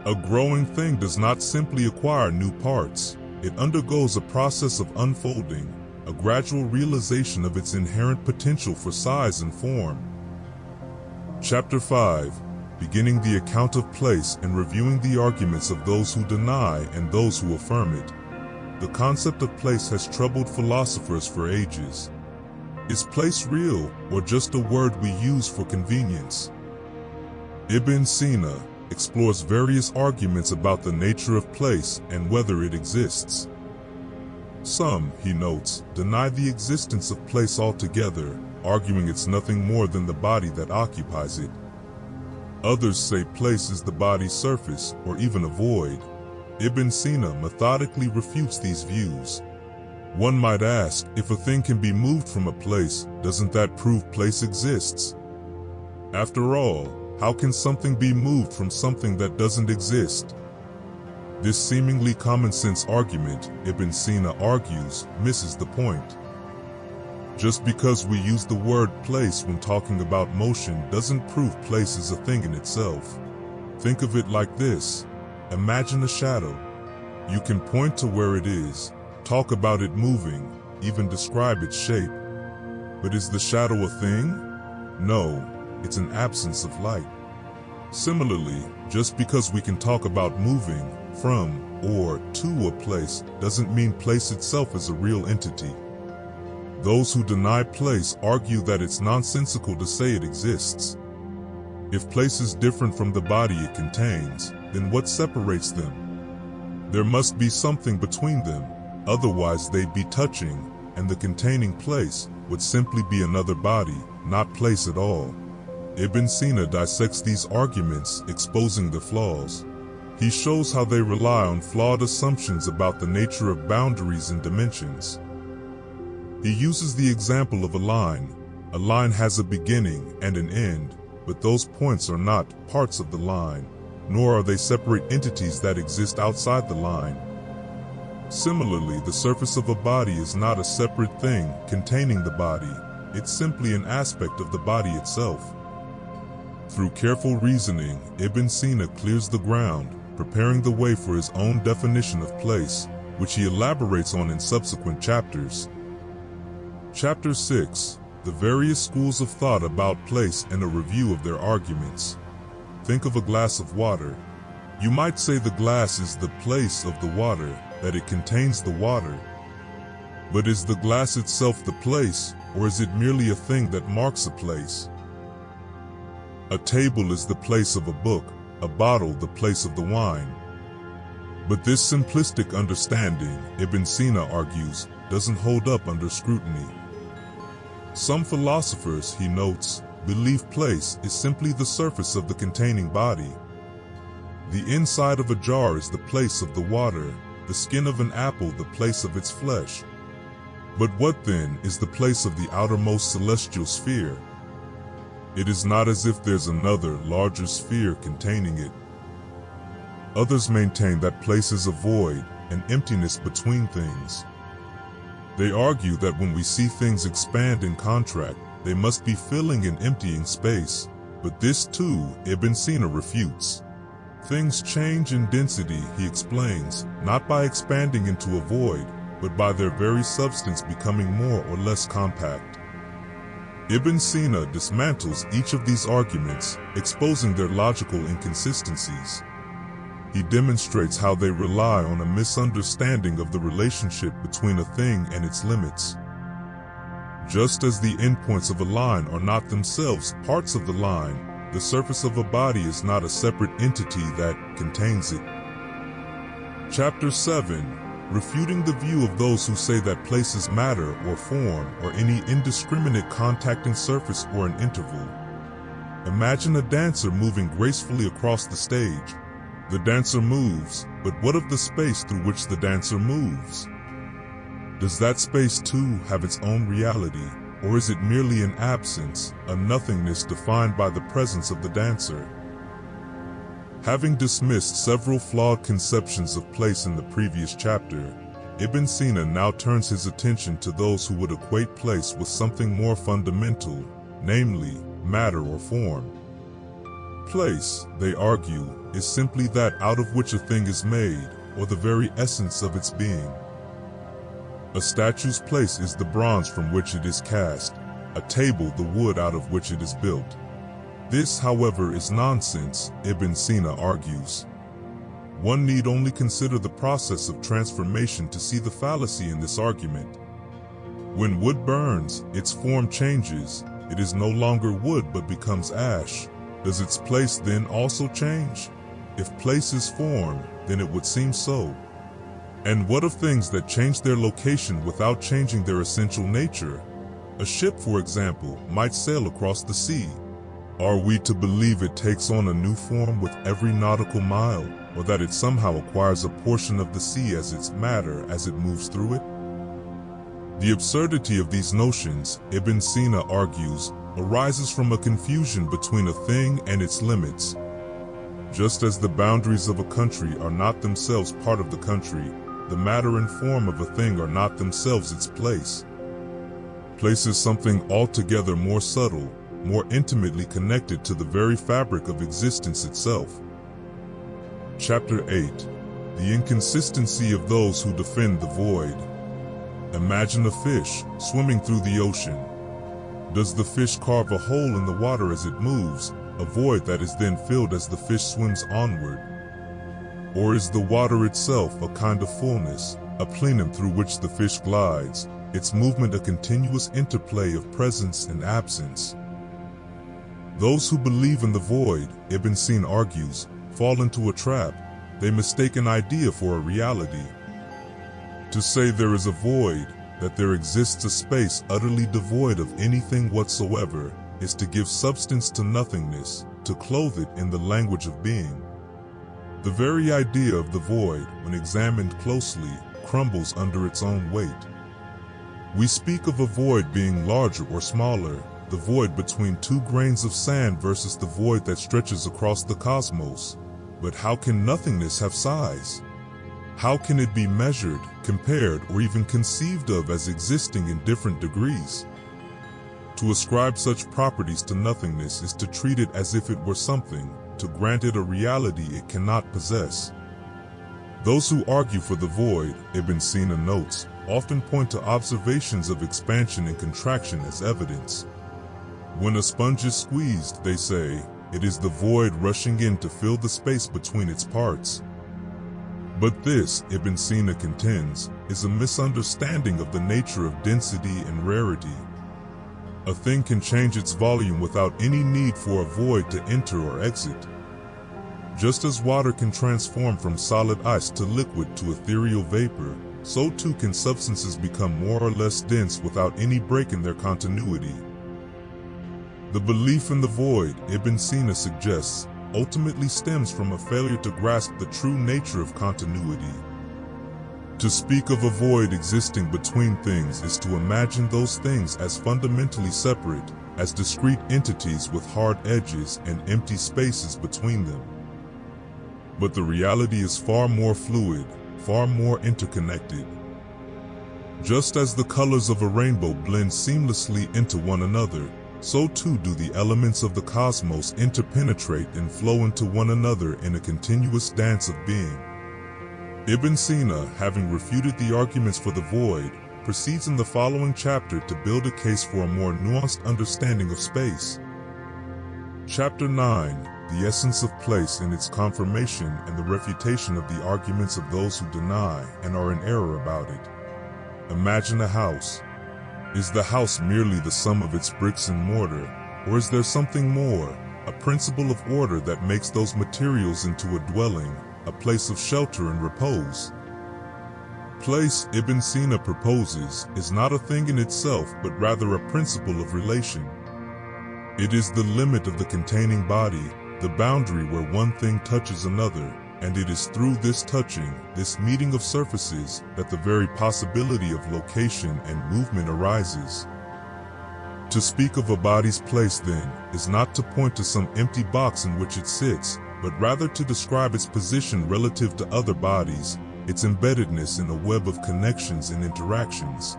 A growing thing does not simply acquire new parts. It undergoes a process of unfolding, a gradual realization of its inherent potential for size and form. Chapter 5. Beginning the account of place and reviewing the arguments of those who deny and those who affirm it. The concept of place has troubled philosophers for ages. Is place real, or just a word we use for convenience? Ibn Sina explores various arguments about the nature of place and whether it exists. Some, he notes, deny the existence of place altogether, arguing it's nothing more than the body that occupies it. Others say place is the body's surface, or even a void. Ibn Sina methodically refutes these views. One might ask, if a thing can be moved from a place, doesn't that prove place exists? After all, how can something be moved from something that doesn't exist? This seemingly common-sense argument, Ibn Sina argues, misses the point. Just because we use the word place when talking about motion doesn't prove place is a thing in itself. Think of it like this. Imagine a shadow. You can point to where it is, talk about it moving, even describe its shape. But is the shadow a thing? No, it's an absence of light. Similarly, just because we can talk about moving from or to a place doesn't mean place itself is a real entity. Those who deny place argue that it's nonsensical to say it exists. If place is different from the body it contains, then what separates them? There must be something between them, otherwise they'd be touching, and the containing place would simply be another body, not place at all. Ibn Sina dissects these arguments, exposing the flaws. He shows how they rely on flawed assumptions about the nature of boundaries and dimensions. He uses the example of a line. A line has a beginning and an end, but those points are not parts of the line, nor are they separate entities that exist outside the line. Similarly, the surface of a body is not a separate thing containing the body, it's simply an aspect of the body itself. Through careful reasoning, Ibn Sina clears the ground, preparing the way for his own definition of place, which he elaborates on in subsequent chapters. Chapter 6. The various schools of thought about place and a review of their arguments. Think of a glass of water. You might say the glass is the place of the water, that it contains the water. But is the glass itself the place, or is it merely a thing that marks a place? A table is the place of a book, a bottle the place of the wine. But this simplistic understanding, Ibn Sina argues, doesn't hold up under scrutiny. Some philosophers, he notes, believe place is simply the surface of the containing body. The inside of a jar is the place of the water, the skin of an apple the place of its flesh. But what then is the place of the outermost celestial sphere? It is not as if there's another, larger sphere containing it. Others maintain that place is a void, an emptiness between things. They argue that when we see things expand and contract, they must be filling and emptying space, but this too Ibn Sina refutes. Things change in density, he explains, not by expanding into a void, but by their very substance becoming more or less compact. Ibn Sina dismantles each of these arguments, exposing their logical inconsistencies. He demonstrates how they rely on a misunderstanding of the relationship between a thing and its limits. Just as the endpoints of a line are not themselves parts of the line, the surface of a body is not a separate entity that contains it. Chapter 7. Refuting the view of those who say that place is matter or form or any indiscriminate contacting surface or an interval. Imagine a dancer moving gracefully across the stage. The dancer moves, but what of the space through which the dancer moves? Does that space too have its own reality, or is it merely an absence, a nothingness defined by the presence of the dancer? Having dismissed several flawed conceptions of place in the previous chapter, Ibn Sina now turns his attention to those who would equate place with something more fundamental, namely, matter or form. Place, they argue, is simply that out of which a thing is made, or the very essence of its being. A statue's place is the bronze from which it is cast, a table the wood out of which it is built. This, however, is nonsense, Ibn Sina argues. One need only consider the process of transformation to see the fallacy in this argument. When wood burns, its form changes, it is no longer wood but becomes ash. Does its place then also change? If place is form, then it would seem so. And what of things that change their location without changing their essential nature? A ship, for example, might sail across the sea. Are we to believe it takes on a new form with every nautical mile, or that it somehow acquires a portion of the sea as its matter as it moves through it? The absurdity of these notions, Ibn Sina argues, arises from a confusion between a thing and its limits. Just as the boundaries of a country are not themselves part of the country, the matter and form of a thing are not themselves its place. Place is something altogether more subtle, more intimately connected to the very fabric of existence itself. Chapter 8. The inconsistency of those who defend the void. Imagine a fish swimming through the ocean. Does the fish carve a hole in the water as it moves, a void that is then filled as the fish swims onward? Or is the water itself a kind of fullness, a plenum through which the fish glides, its movement a continuous interplay of presence and absence? Those who believe in the void, Ibn Sina argues, fall into a trap. They mistake an idea for a reality. To say there is a void, that there exists a space utterly devoid of anything whatsoever, is to give substance to nothingness, to clothe it in the language of being. The very idea of the void, when examined closely, crumbles under its own weight. We speak of a void being larger or smaller, the void between 2 grains of sand versus the void that stretches across the cosmos. But how can nothingness have size? How can it be measured, compared, or even conceived of as existing in different degrees? To ascribe such properties to nothingness is to treat it as if it were something, to grant it a reality it cannot possess. Those who argue for the void, Ibn Sina notes, often point to observations of expansion and contraction as evidence. When a sponge is squeezed, they say, it is the void rushing in to fill the space between its parts. But this, Ibn Sina contends, is a misunderstanding of the nature of density and rarity. A thing can change its volume without any need for a void to enter or exit. Just as water can transform from solid ice to liquid to ethereal vapor, so too can substances become more or less dense without any break in their continuity. The belief in the void, Ibn Sina suggests, ultimately stems from a failure to grasp the true nature of continuity. To speak of a void existing between things is to imagine those things as fundamentally separate, as discrete entities with hard edges and empty spaces between them. But the reality is far more fluid, far more interconnected. Just as the colors of a rainbow blend seamlessly into one another, so too do the elements of the cosmos interpenetrate and flow into one another in a continuous dance of being. Ibn Sina, having refuted the arguments for the void, proceeds in the following chapter to build a case for a more nuanced understanding of space. Chapter 9, the essence of place in its confirmation and the refutation of the arguments of those who deny and are in error about it. Imagine a house. Is the house merely the sum of its bricks and mortar, or is there something more, a principle of order that makes those materials into a dwelling, a place of shelter and repose? Place, Ibn Sina proposes, is not a thing in itself but rather a principle of relation. It is the limit of the containing body, the boundary where one thing touches another, and it is through this touching, this meeting of surfaces, that the very possibility of location and movement arises. To speak of a body's place, then, is not to point to some empty box in which it sits, but rather to describe its position relative to other bodies, its embeddedness in a web of connections and interactions.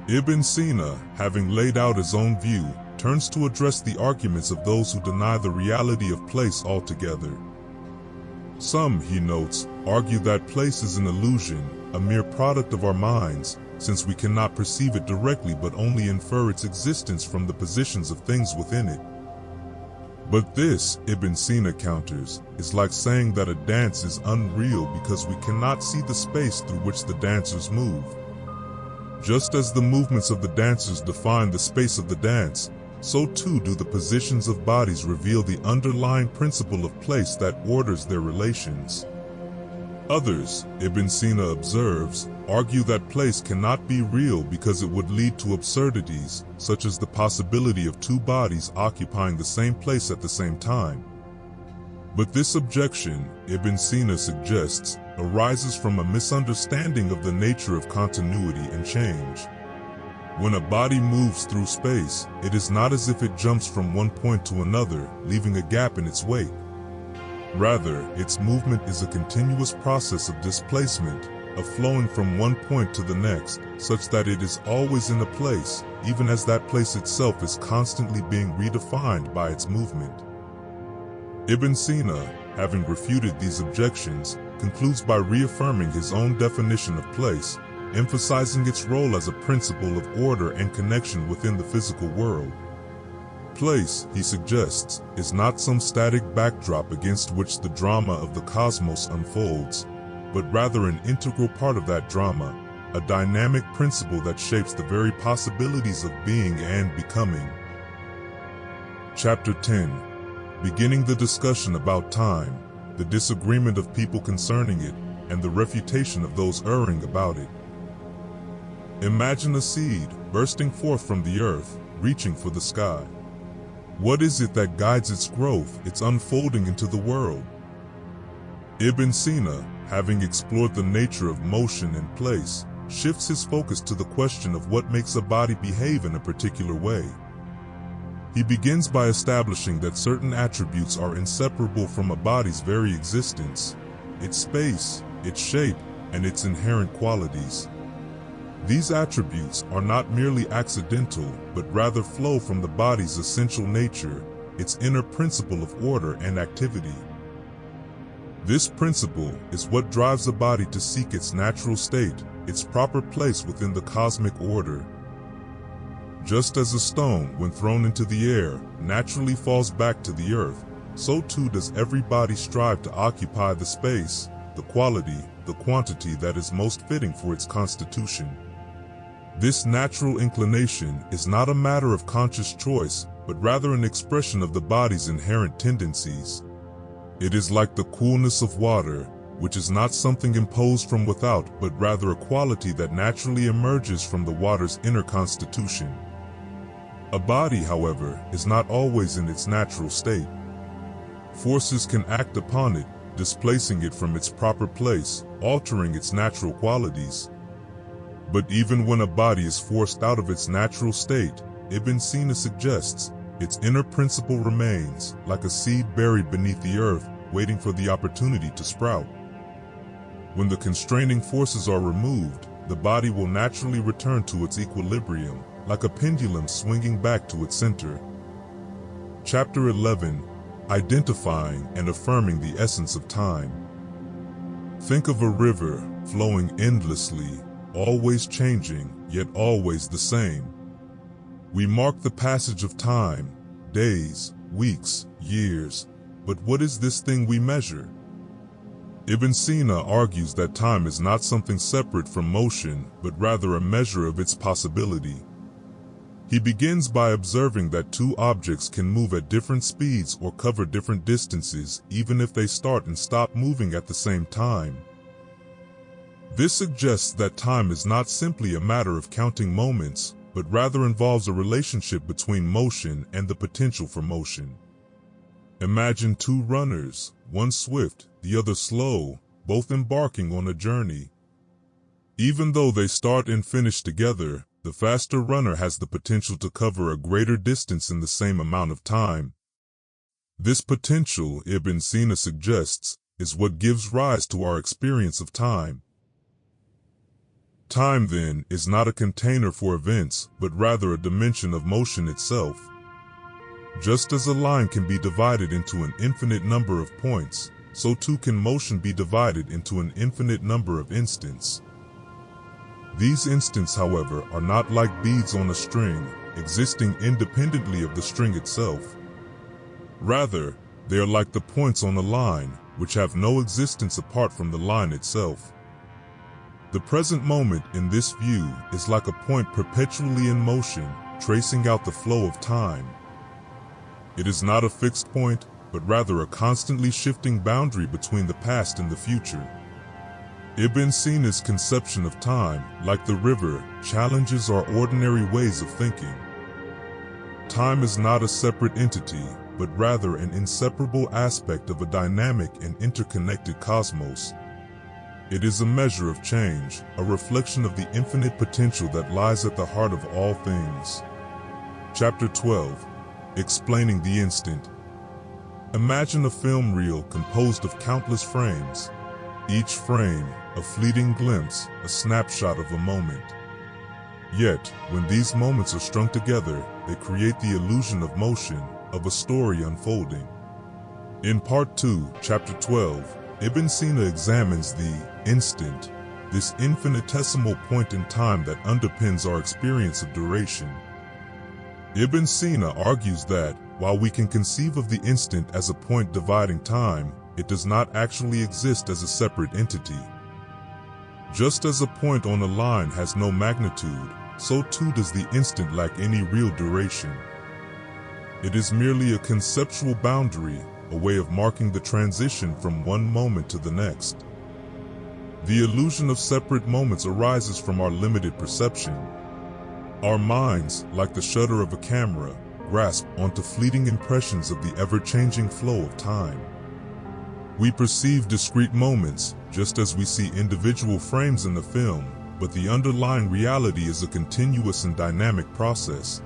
Ibn Sina, having laid out his own view, turns to address the arguments of those who deny the reality of place altogether. Some, he notes, argue that place is an illusion, a mere product of our minds, since we cannot perceive it directly but only infer its existence from the positions of things within it. But this, Ibn Sina counters, is like saying that a dance is unreal because we cannot see the space through which the dancers move. Just as the movements of the dancers define the space of the dance, so too do the positions of bodies reveal the underlying principle of place that orders their relations. Others, Ibn Sina observes, argue that place cannot be real because it would lead to absurdities, such as the possibility of two bodies occupying the same place at the same time. But this objection, Ibn Sina suggests, arises from a misunderstanding of the nature of continuity and change. When a body moves through space, it is not as if it jumps from one point to another, leaving a gap in its weight. Rather, its movement is a continuous process of displacement, of flowing from one point to the next, such that it is always in a place, even as that place itself is constantly being redefined by its movement. Ibn Sina, having refuted these objections, concludes by reaffirming his own definition of place, emphasizing its role as a principle of order and connection within the physical world. Place, he suggests, is not some static backdrop against which the drama of the cosmos unfolds, but rather an integral part of that drama, a dynamic principle that shapes the very possibilities of being and becoming. Chapter 10. Beginning the discussion about time, the disagreement of people concerning it, and the refutation of those erring about it. Imagine a seed bursting forth from the earth, reaching for the sky. What is it that guides its growth, its unfolding into the world? Ibn Sina, having explored the nature of motion and place, shifts his focus to the question of what makes a body behave in a particular way. He begins by establishing that certain attributes are inseparable from a body's very existence: its space, its shape, and its inherent qualities. These attributes are not merely accidental, but rather flow from the body's essential nature, its inner principle of order and activity. This principle is what drives a body to seek its natural state, its proper place within the cosmic order. Just as a stone, when thrown into the air, naturally falls back to the earth, so too does every body strive to occupy the space, the quality, the quantity that is most fitting for its constitution. This natural inclination is not a matter of conscious choice, but rather an expression of the body's inherent tendencies. It is like the coolness of water, which is not something imposed from without, but rather a quality that naturally emerges from the water's inner constitution. A body, however, is not always in its natural state. Forces can act upon it, displacing it from its proper place, altering its natural qualities. But even when a body is forced out of its natural state, Ibn Sina suggests, its inner principle remains, like a seed buried beneath the earth, waiting for the opportunity to sprout. When the constraining forces are removed, the body will naturally return to its equilibrium, like a pendulum swinging back to its center. Chapter 11. Identifying and affirming the essence of time. Think of a river flowing endlessly, always changing, yet always the same. We mark the passage of time, days, weeks, years, but what is this thing we measure? Ibn Sina argues that time is not something separate from motion, but rather a measure of its possibility. He begins by observing that two objects can move at different speeds or cover different distances, even if they start and stop moving at the same time. This suggests that time is not simply a matter of counting moments, but rather involves a relationship between motion and the potential for motion. Imagine two runners, one swift, the other slow, both embarking on a journey. Even though they start and finish together, the faster runner has the potential to cover a greater distance in the same amount of time. This potential, Ibn Sina suggests, is what gives rise to our experience of time. Time, then, is not a container for events, but rather a dimension of motion itself. Just as a line can be divided into an infinite number of points, so too can motion be divided into an infinite number of instants. These instants, however, are not like beads on a string, existing independently of the string itself. Rather, they are like the points on a line, which have no existence apart from the line itself. The present moment in this view is like a point perpetually in motion, tracing out the flow of time. It is not a fixed point, but rather a constantly shifting boundary between the past and the future. Ibn Sina's conception of time, like the river, challenges our ordinary ways of thinking. Time is not a separate entity, but rather an inseparable aspect of a dynamic and interconnected cosmos. It is a measure of change, a reflection of the infinite potential that lies at the heart of all things. Chapter 12. Explaining the instant. Imagine a film reel composed of countless frames. Each frame, a fleeting glimpse, a snapshot of a moment. Yet, when these moments are strung together, they create the illusion of motion, of a story unfolding. In Part 2, Chapter 12, Ibn Sina examines the instant, this infinitesimal point in time that underpins our experience of duration. Ibn Sina argues that, while we can conceive of the instant as a point dividing time, it does not actually exist as a separate entity. Just as a point on a line has no magnitude, so too does the instant lack any real duration. It is merely a conceptual boundary, a way of marking the transition from one moment to the next. The illusion of separate moments arises from our limited perception. Our minds, like the shutter of a camera, grasp onto fleeting impressions of the ever-changing flow of time. We perceive discrete moments, just as we see individual frames in the film, but the underlying reality is a continuous and dynamic process.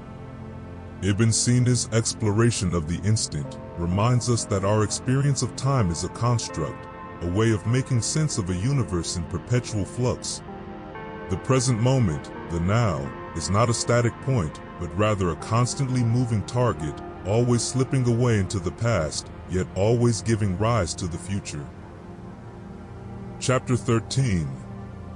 Ibn Sina's exploration of the instant reminds us that our experience of time is a construct, a way of making sense of a universe in perpetual flux. The present moment, the now, is not a static point, but rather a constantly moving target, always slipping away into the past, yet always giving rise to the future. Chapter 13.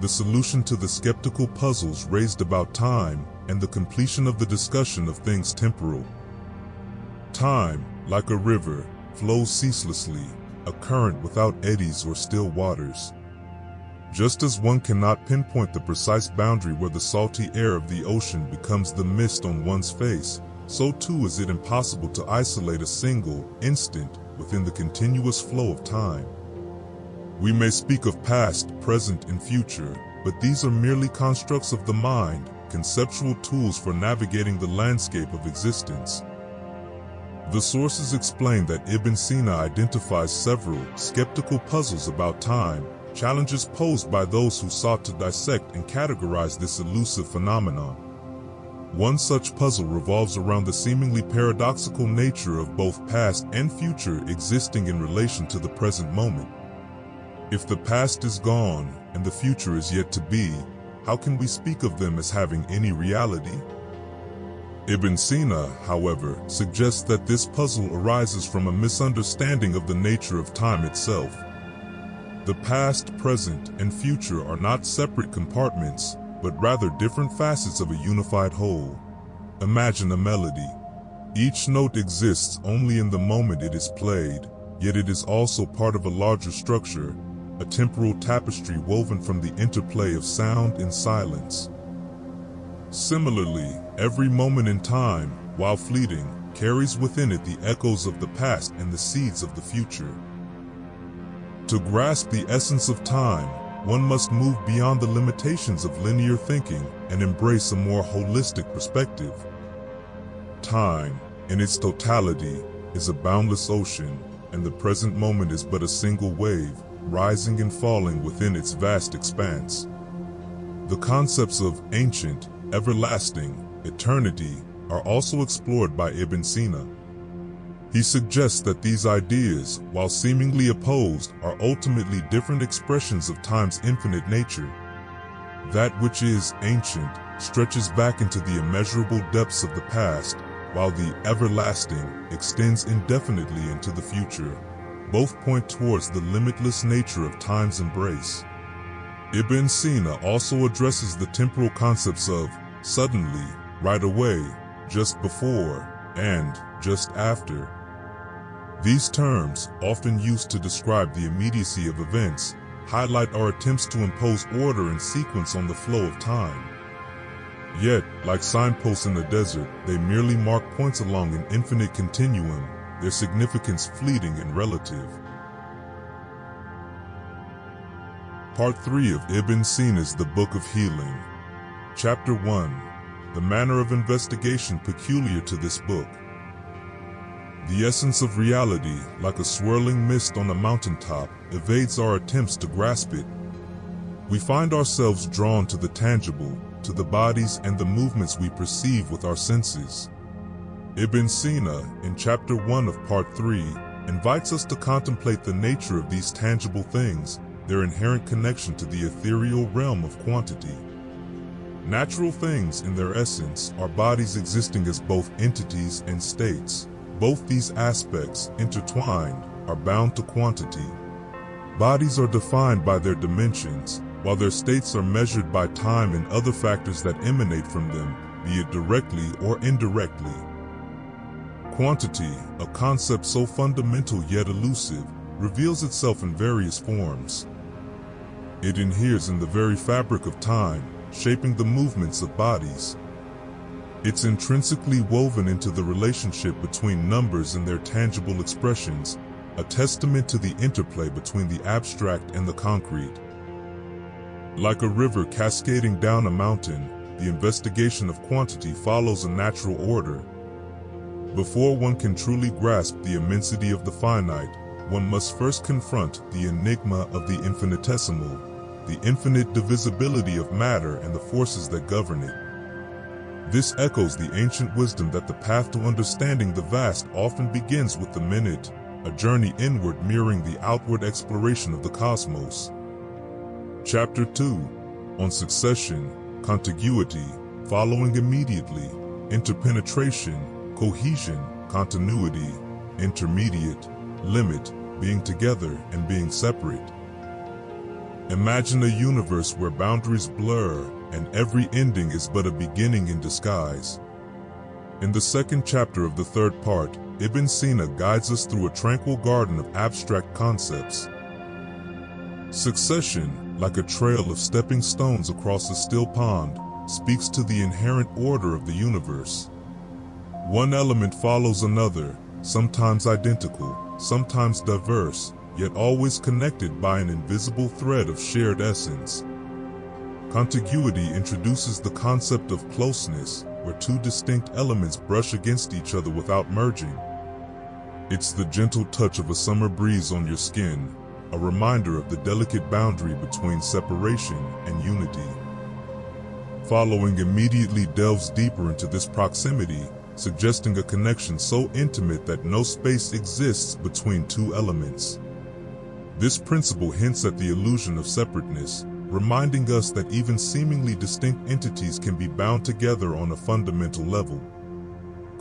The solution to the skeptical puzzles raised about time, and the completion of the discussion of things temporal. Time, like a river, flows ceaselessly, a current without eddies or still waters. Just as one cannot pinpoint the precise boundary where the salty air of the ocean becomes the mist on one's face, so too is it impossible to isolate a single instant within the continuous flow of time. We may speak of past, present, and future, but these are merely constructs of the mind, conceptual tools for navigating the landscape of existence. The sources explain that Ibn Sina identifies several skeptical puzzles about time, challenges posed by those who sought to dissect and categorize this elusive phenomenon. One such puzzle revolves around the seemingly paradoxical nature of both past and future existing in relation to the present moment. If the past is gone and the future is yet to be, how can we speak of them as having any reality? Ibn Sina, however, suggests that this puzzle arises from a misunderstanding of the nature of time itself. The past, present, and future are not separate compartments, but rather different facets of a unified whole. Imagine a melody. Each note exists only in the moment it is played, yet it is also part of a larger structure, a temporal tapestry woven from the interplay of sound and silence. Similarly, every moment in time, while fleeting, carries within it the echoes of the past and the seeds of the future. To grasp the essence of time, one must move beyond the limitations of linear thinking and embrace a more holistic perspective. Time, in its totality, is a boundless ocean, and the present moment is but a single wave, rising and falling within its vast expanse. The concepts of ancient, everlasting, eternity are also explored by Ibn Sina. He suggests that these ideas, while seemingly opposed, are ultimately different expressions of time's infinite nature. That which is ancient stretches back into the immeasurable depths of the past, while the everlasting extends indefinitely into the future. Both point towards the limitless nature of time's embrace. Ibn Sina also addresses the temporal concepts of suddenly, right away, just before, and just after. These terms, often used to describe the immediacy of events, highlight our attempts to impose order and sequence on the flow of time. Yet, like signposts in the desert, they merely mark points along an infinite continuum, their significance fleeting and relative. Part 3 of Ibn Sina's The Book of Healing. Chapter 1. The manner of investigation peculiar to this book. The essence of reality, like a swirling mist on a mountaintop, evades our attempts to grasp it. We find ourselves drawn to the tangible, to the bodies and the movements we perceive with our senses. Ibn Sina, in Chapter 1 of Part 3, invites us to contemplate the nature of these tangible things, their inherent connection to the ethereal realm of quantity. Natural things, in their essence, are bodies existing as both entities and states. Both these aspects, intertwined, are bound to quantity. Bodies are defined by their dimensions, while their states are measured by time and other factors that emanate from them, be it directly or indirectly. Quantity, a concept so fundamental yet elusive, reveals itself in various forms. It inheres in the very fabric of time, shaping the movements of bodies. It's intrinsically woven into the relationship between numbers and their tangible expressions, a testament to the interplay between the abstract and the concrete. Like a river cascading down a mountain, the investigation of quantity follows a natural order. Before one can truly grasp the immensity of the finite, one must first confront the enigma of the infinitesimal, the infinite divisibility of matter and the forces that govern it. This echoes the ancient wisdom that the path to understanding the vast often begins with the minute, a journey inward mirroring the outward exploration of the cosmos. Chapter 2, on succession, contiguity, following immediately, interpenetration, cohesion, continuity, intermediate, limit, being together and being separate. Imagine a universe where boundaries blur and every ending is but a beginning in disguise. In the second chapter of the third part, Ibn Sina guides us through a tranquil garden of abstract concepts. Succession, like a trail of stepping stones across a still pond, speaks to the inherent order of the universe. One element follows another, sometimes identical, sometimes diverse, yet always connected by an invisible thread of shared essence. Contiguity introduces the concept of closeness, where two distinct elements brush against each other without merging. It's the gentle touch of a summer breeze on your skin, a reminder of the delicate boundary between separation and unity. Following immediately delves deeper into this proximity, suggesting a connection so intimate that no space exists between two elements. This principle hints at the illusion of separateness, reminding us that even seemingly distinct entities can be bound together on a fundamental level.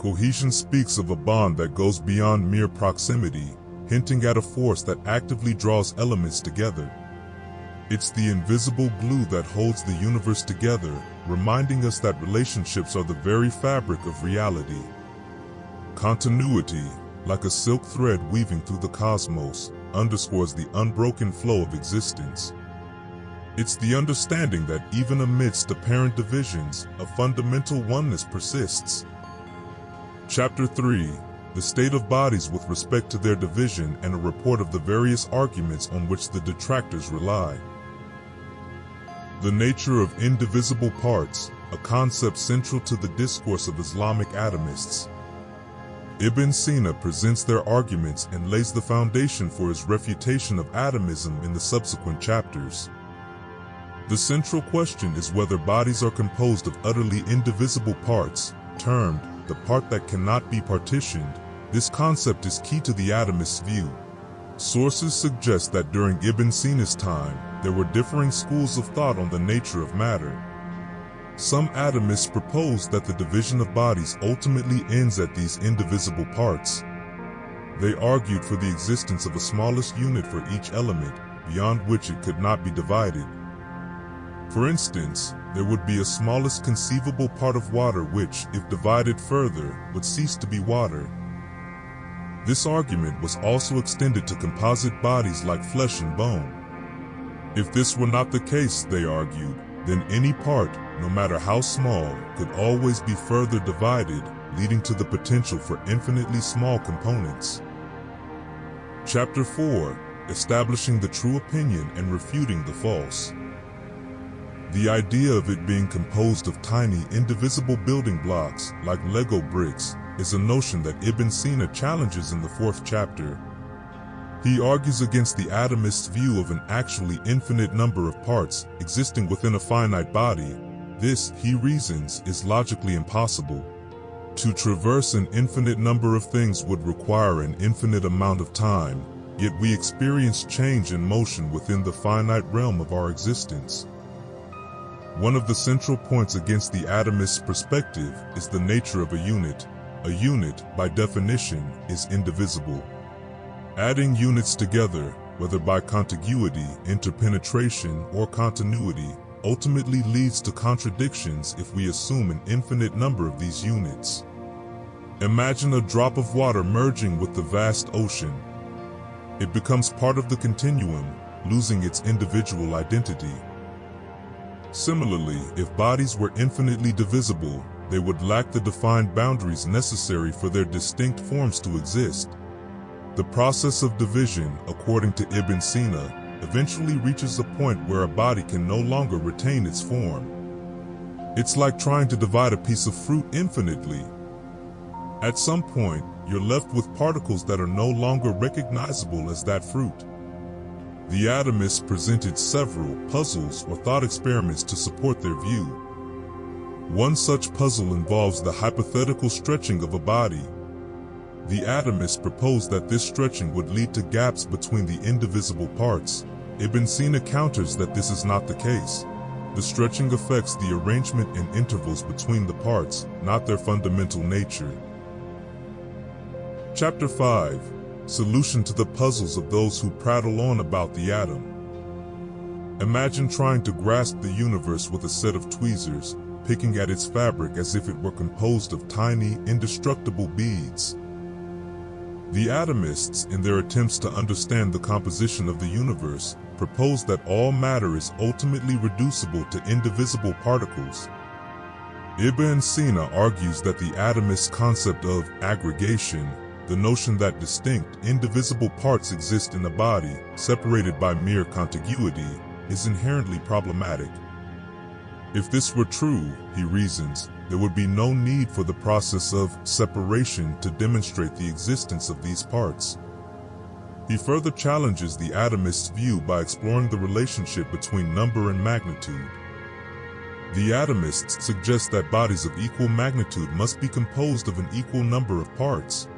Cohesion speaks of a bond that goes beyond mere proximity, hinting at a force that actively draws elements together. It's the invisible glue that holds the universe together, reminding us that relationships are the very fabric of reality. Continuity, like a silk thread weaving through the cosmos, underscores the unbroken flow of existence. It's the understanding that even amidst apparent divisions, a fundamental oneness persists. Chapter 3. The state of bodies with respect to their division and a report of the various arguments on which the detractors rely. The nature of indivisible parts, a concept central to the discourse of Islamic atomists. Ibn Sina presents their arguments and lays the foundation for his refutation of atomism in the subsequent chapters. The central question is whether bodies are composed of utterly indivisible parts, termed the part that cannot be partitioned. This concept is key to the atomist's view. Sources suggest that during Ibn Sina's time, there were differing schools of thought on the nature of matter. Some atomists propose that the division of bodies ultimately ends at these indivisible parts. They argued for the existence of a smallest unit for each element, beyond which it could not be divided. For instance, there would be a smallest conceivable part of water which, if divided further, would cease to be water. This argument was also extended to composite bodies like flesh and bone. If this were not the case, they argued, then any part, no matter how small, could always be further divided, leading to the potential for infinitely small components. Chapter 4. Establishing the true opinion and refuting the false. The idea of it being composed of tiny, indivisible building blocks, like Lego bricks, is a notion that Ibn Sina challenges in the 4th chapter. He argues against the atomist's view of an actually infinite number of parts existing within a finite body. This, he reasons, is logically impossible. To traverse an infinite number of things would require an infinite amount of time, yet we experience change and motion within the finite realm of our existence. One of the central points against the atomist's perspective is the nature of a unit. A unit, by definition, is indivisible. Adding units together, whether by contiguity, interpenetration, or continuity, ultimately leads to contradictions if we assume an infinite number of these units. Imagine a drop of water merging with the vast ocean. It becomes part of the continuum, losing its individual identity. Similarly, if bodies were infinitely divisible, they would lack the defined boundaries necessary for their distinct forms to exist. The process of division, according to Ibn Sina, eventually reaches a point where a body can no longer retain its form. It's like trying to divide a piece of fruit infinitely. At some point, you're left with particles that are no longer recognizable as that fruit. The atomists presented several puzzles or thought experiments to support their view. One such puzzle involves the hypothetical stretching of a body. The atomists proposed that this stretching would lead to gaps between the indivisible parts. Ibn Sina counters that this is not the case. The stretching affects the arrangement and intervals between the parts, not their fundamental nature. Chapter 5. Solution to the puzzles of those who prattle on about the atom. Imagine trying to grasp the universe with a set of tweezers, picking at its fabric as if it were composed of tiny, indestructible beads. The atomists, in their attempts to understand the composition of the universe, propose that all matter is ultimately reducible to indivisible particles. Ibn Sina argues that the atomist's concept of aggregation, the notion that distinct, indivisible parts exist in a body, separated by mere contiguity, is inherently problematic. If this were true, he reasons, there would be no need for the process of separation to demonstrate the existence of these parts. He further challenges the atomist's view by exploring the relationship between number and magnitude. The atomists suggest that bodies of equal magnitude must be composed of an equal number of parts.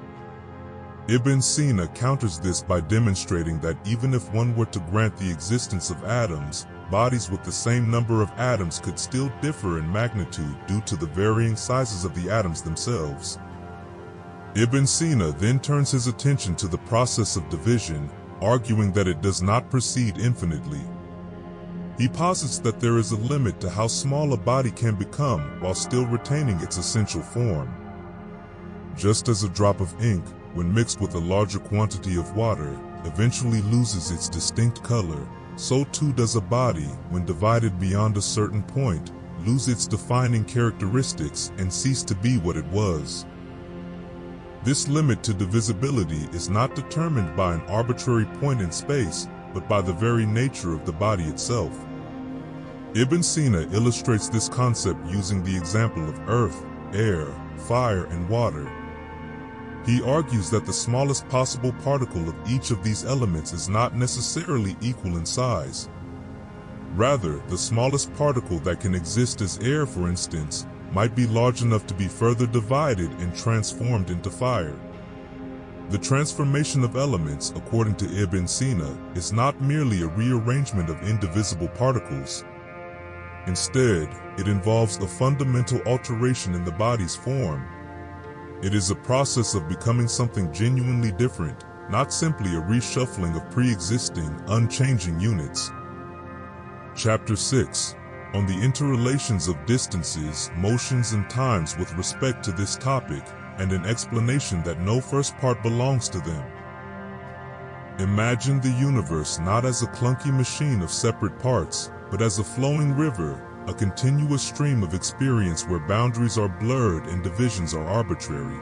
Ibn Sina counters this by demonstrating that even if one were to grant the existence of atoms, bodies with the same number of atoms could still differ in magnitude due to the varying sizes of the atoms themselves. Ibn Sina then turns his attention to the process of division, arguing that it does not proceed infinitely. He posits that there is a limit to how small a body can become while still retaining its essential form. Just as a drop of ink, when mixed with a larger quantity of water, eventually loses its distinct color, so too does a body, when divided beyond a certain point, lose its defining characteristics and cease to be what it was. This limit to divisibility is not determined by an arbitrary point in space, but by the very nature of the body itself. Ibn Sina illustrates this concept using the example of earth, air, fire, and water. He argues that the smallest possible particle of each of these elements is not necessarily equal in size. Rather, the smallest particle that can exist as air, for instance, might be large enough to be further divided and transformed into fire. The transformation of elements, according to Ibn Sina, is not merely a rearrangement of indivisible particles. Instead, it involves a fundamental alteration in the body's form. It is a process of becoming something genuinely different, not simply a reshuffling of pre-existing, unchanging units. Chapter 6. On the interrelations of distances, motions, and times with respect to this topic, and an explanation that no first part belongs to them. Imagine the universe not as a clunky machine of separate parts, but as a flowing river, a continuous stream of experience where boundaries are blurred and divisions are arbitrary.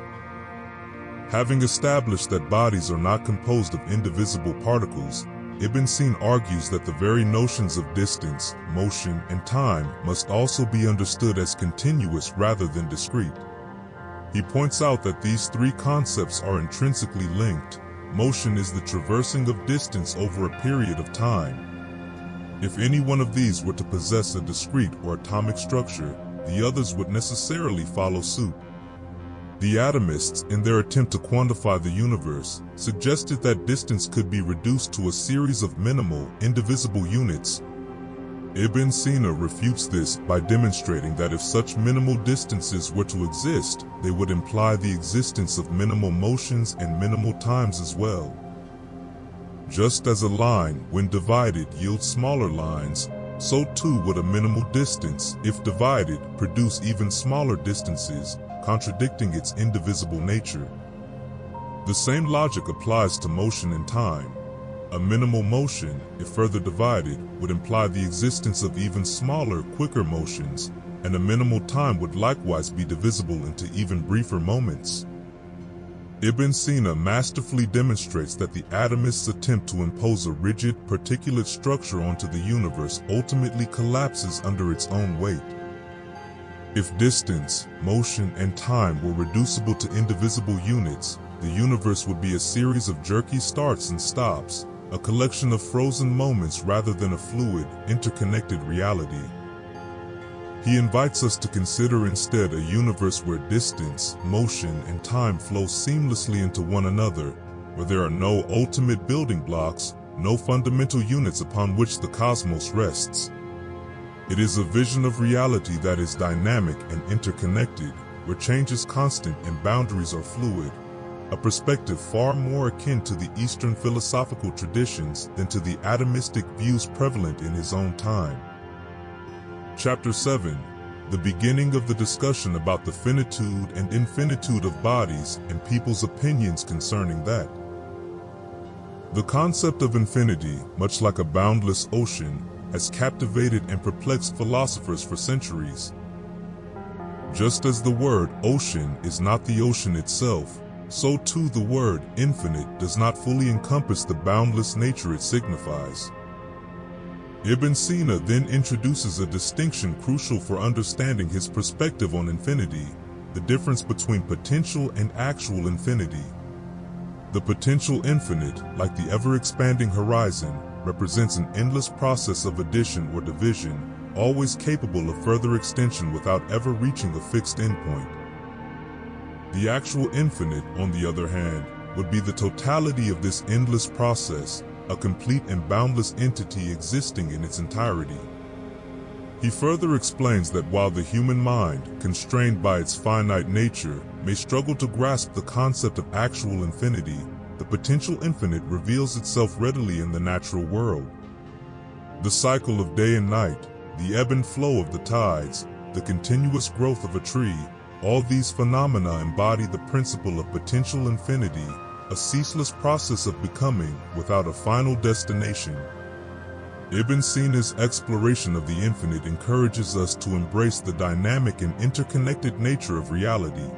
Having established that bodies are not composed of indivisible particles, Ibn Sina argues that the very notions of distance, motion, and time must also be understood as continuous rather than discrete. He points out that these three concepts are intrinsically linked. Motion is the traversing of distance over a period of time. If any one of these were to possess a discrete or atomic structure, the others would necessarily follow suit. The atomists, in their attempt to quantify the universe, suggested that distance could be reduced to a series of minimal, indivisible units. Ibn Sina refutes this by demonstrating that if such minimal distances were to exist, they would imply the existence of minimal motions and minimal times as well. Just as a line, when divided, yields smaller lines, so too would a minimal distance, if divided, produce even smaller distances, contradicting its indivisible nature. The same logic applies to motion and time. A minimal motion, if further divided, would imply the existence of even smaller, quicker motions, and a minimal time would likewise be divisible into even briefer moments. Ibn Sina masterfully demonstrates that the atomist's attempt to impose a rigid, particulate structure onto the universe ultimately collapses under its own weight. If distance, motion, and time were reducible to indivisible units, the universe would be a series of jerky starts and stops, a collection of frozen moments rather than a fluid, interconnected reality. He invites us to consider instead a universe where distance, motion, and time flow seamlessly into one another, where there are no ultimate building blocks, no fundamental units upon which the cosmos rests. It is a vision of reality that is dynamic and interconnected, where change is constant and boundaries are fluid, a perspective far more akin to the Eastern philosophical traditions than to the atomistic views prevalent in his own time. Chapter 7. The beginning of the discussion about the finitude and infinitude of bodies and people's opinions concerning that. The concept of infinity, much like a boundless ocean, has captivated and perplexed philosophers for centuries. Just as the word ocean is not the ocean itself, so too the word infinite does not fully encompass the boundless nature it signifies. Ibn Sina then introduces a distinction crucial for understanding his perspective on infinity, the difference between potential and actual infinity. The potential infinite, like the ever-expanding horizon, represents an endless process of addition or division, always capable of further extension without ever reaching a fixed endpoint. The actual infinite, on the other hand, would be the totality of this endless process, a complete and boundless entity existing in its entirety. He further explains that while the human mind, constrained by its finite nature, may struggle to grasp the concept of actual infinity, the potential infinite reveals itself readily in the natural world. The cycle of day and night, the ebb and flow of the tides, the continuous growth of a tree, all these phenomena embody the principle of potential infinity, a ceaseless process of becoming without a final destination. Ibn Sina's exploration of the infinite encourages us to embrace the dynamic and interconnected nature of reality.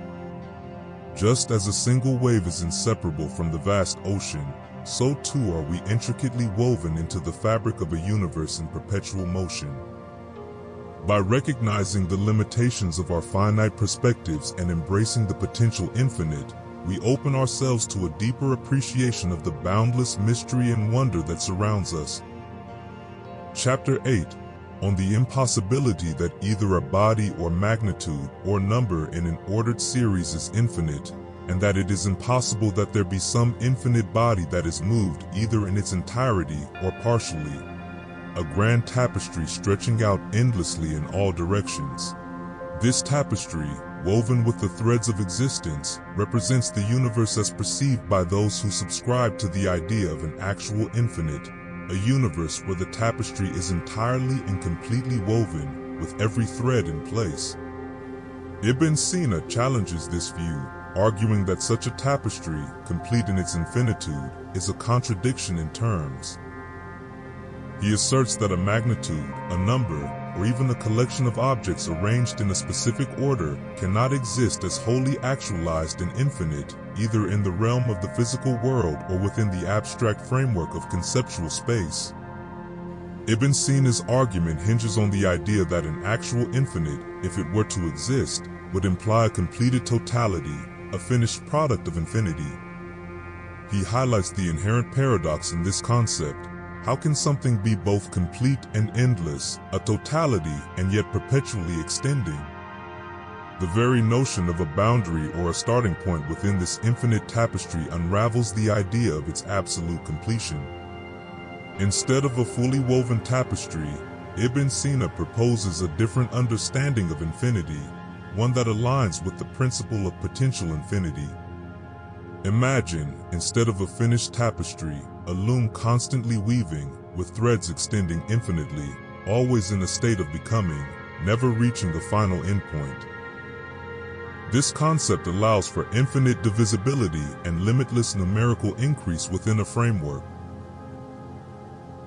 Just as a single wave is inseparable from the vast ocean, so too are we intricately woven into the fabric of a universe in perpetual motion. By recognizing the limitations of our finite perspectives and embracing the potential infinite, we open ourselves to a deeper appreciation of the boundless mystery and wonder that surrounds us. Chapter 8, on the impossibility that either a body or magnitude or number in an ordered series is infinite, and that it is impossible that there be some infinite body that is moved either in its entirety or partially. A grand tapestry stretching out endlessly in all directions. This tapestry, woven with the threads of existence, represents the universe as perceived by those who subscribe to the idea of an actual infinite, a universe where the tapestry is entirely and completely woven, with every thread in place. Ibn Sina challenges this view, arguing that such a tapestry, complete in its infinitude, is a contradiction in terms. He asserts that a magnitude, a number, or even a collection of objects arranged in a specific order cannot exist as wholly actualized and infinite, either in the realm of the physical world or within the abstract framework of conceptual space. Ibn Sina's argument hinges on the idea that an actual infinite, if it were to exist, would imply a completed totality, a finished product of infinity. He highlights the inherent paradox in this concept. How can something be both complete and endless, a totality and yet perpetually extending? The very notion of a boundary or a starting point within this infinite tapestry unravels the idea of its absolute completion. Instead of a fully woven tapestry, Ibn Sina proposes a different understanding of infinity, one that aligns with the principle of potential infinity. Imagine, instead of a finished tapestry, a loom constantly weaving, with threads extending infinitely, always in a state of becoming, never reaching a final endpoint. This concept allows for infinite divisibility and limitless numerical increase within a framework.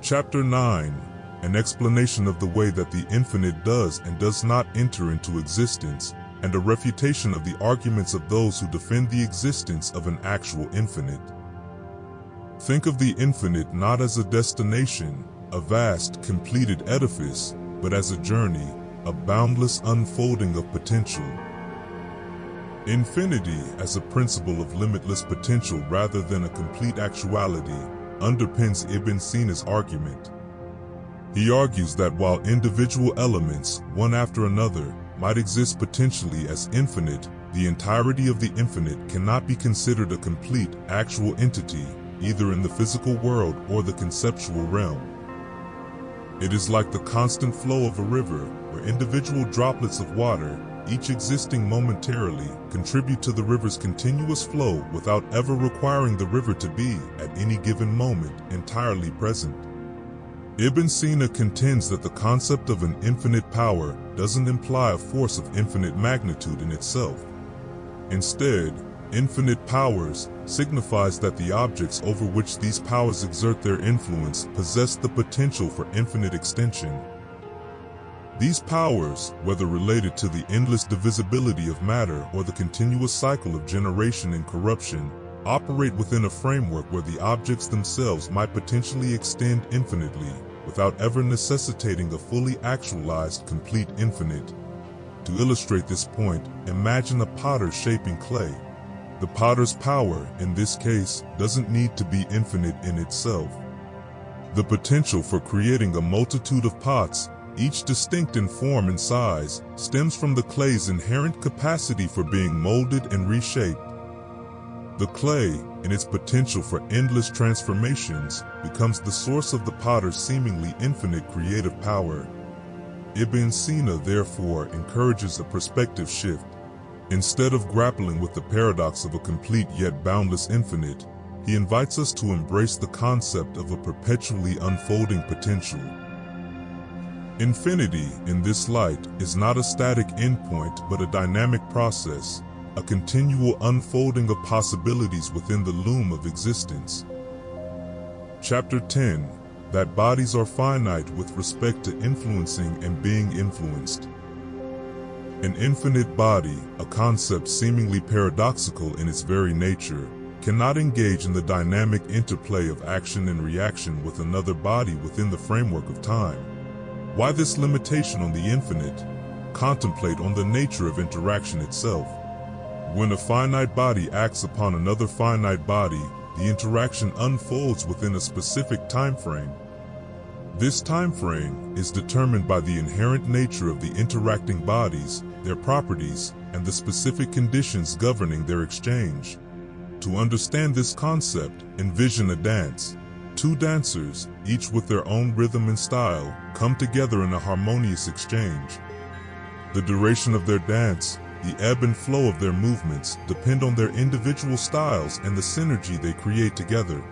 Chapter 9, an explanation of the way that the infinite does and does not enter into existence, and a refutation of the arguments of those who defend the existence of an actual infinite. Think of the infinite not as a destination, a vast, completed edifice, but as a journey, a boundless unfolding of potential. Infinity, as a principle of limitless potential rather than a complete actuality, underpins Ibn Sina's argument. He argues that while individual elements, one after another, might exist potentially as infinite, the entirety of the infinite cannot be considered a complete, actual entity, either in the physical world or the conceptual realm. It is like the constant flow of a river, where individual droplets of water, each existing momentarily, contribute to the river's continuous flow without ever requiring the river to be, at any given moment, entirely present. Ibn Sina contends that the concept of an infinite power doesn't imply a force of infinite magnitude in itself. Instead, infinite powers signifies that the objects over which these powers exert their influence possess the potential for infinite extension. These powers, whether related to the endless divisibility of matter or the continuous cycle of generation and corruption, operate within a framework where the objects themselves might potentially extend infinitely, without ever necessitating a fully actualized complete infinite. To illustrate this point, imagine a potter shaping clay. The potter's power, in this case, doesn't need to be infinite in itself. The potential for creating a multitude of pots, each distinct in form and size, stems from the clay's inherent capacity for being molded and reshaped. The clay, in its potential for endless transformations, becomes the source of the potter's seemingly infinite creative power. Ibn Sina therefore encourages a perspective shift. Instead of grappling with the paradox of a complete yet boundless infinite, he invites us to embrace the concept of a perpetually unfolding potential. Infinity, in this light, is not a static endpoint but a dynamic process, a continual unfolding of possibilities within the loom of existence. Chapter 10. That bodies are finite with respect to influencing and being influenced. An infinite body, a concept seemingly paradoxical in its very nature, cannot engage in the dynamic interplay of action and reaction with another body within the framework of time. Why this limitation on the infinite? Contemplate on the nature of interaction itself. When a finite body acts upon another finite body, the interaction unfolds within a specific time frame. This time frame is determined by the inherent nature of the interacting bodies, their properties, and the specific conditions governing their exchange. To understand this concept, envision a dance. Two dancers, each with their own rhythm and style, come together in a harmonious exchange. The duration of their dance, the ebb and flow of their movements, depend on their individual styles and the synergy they create together.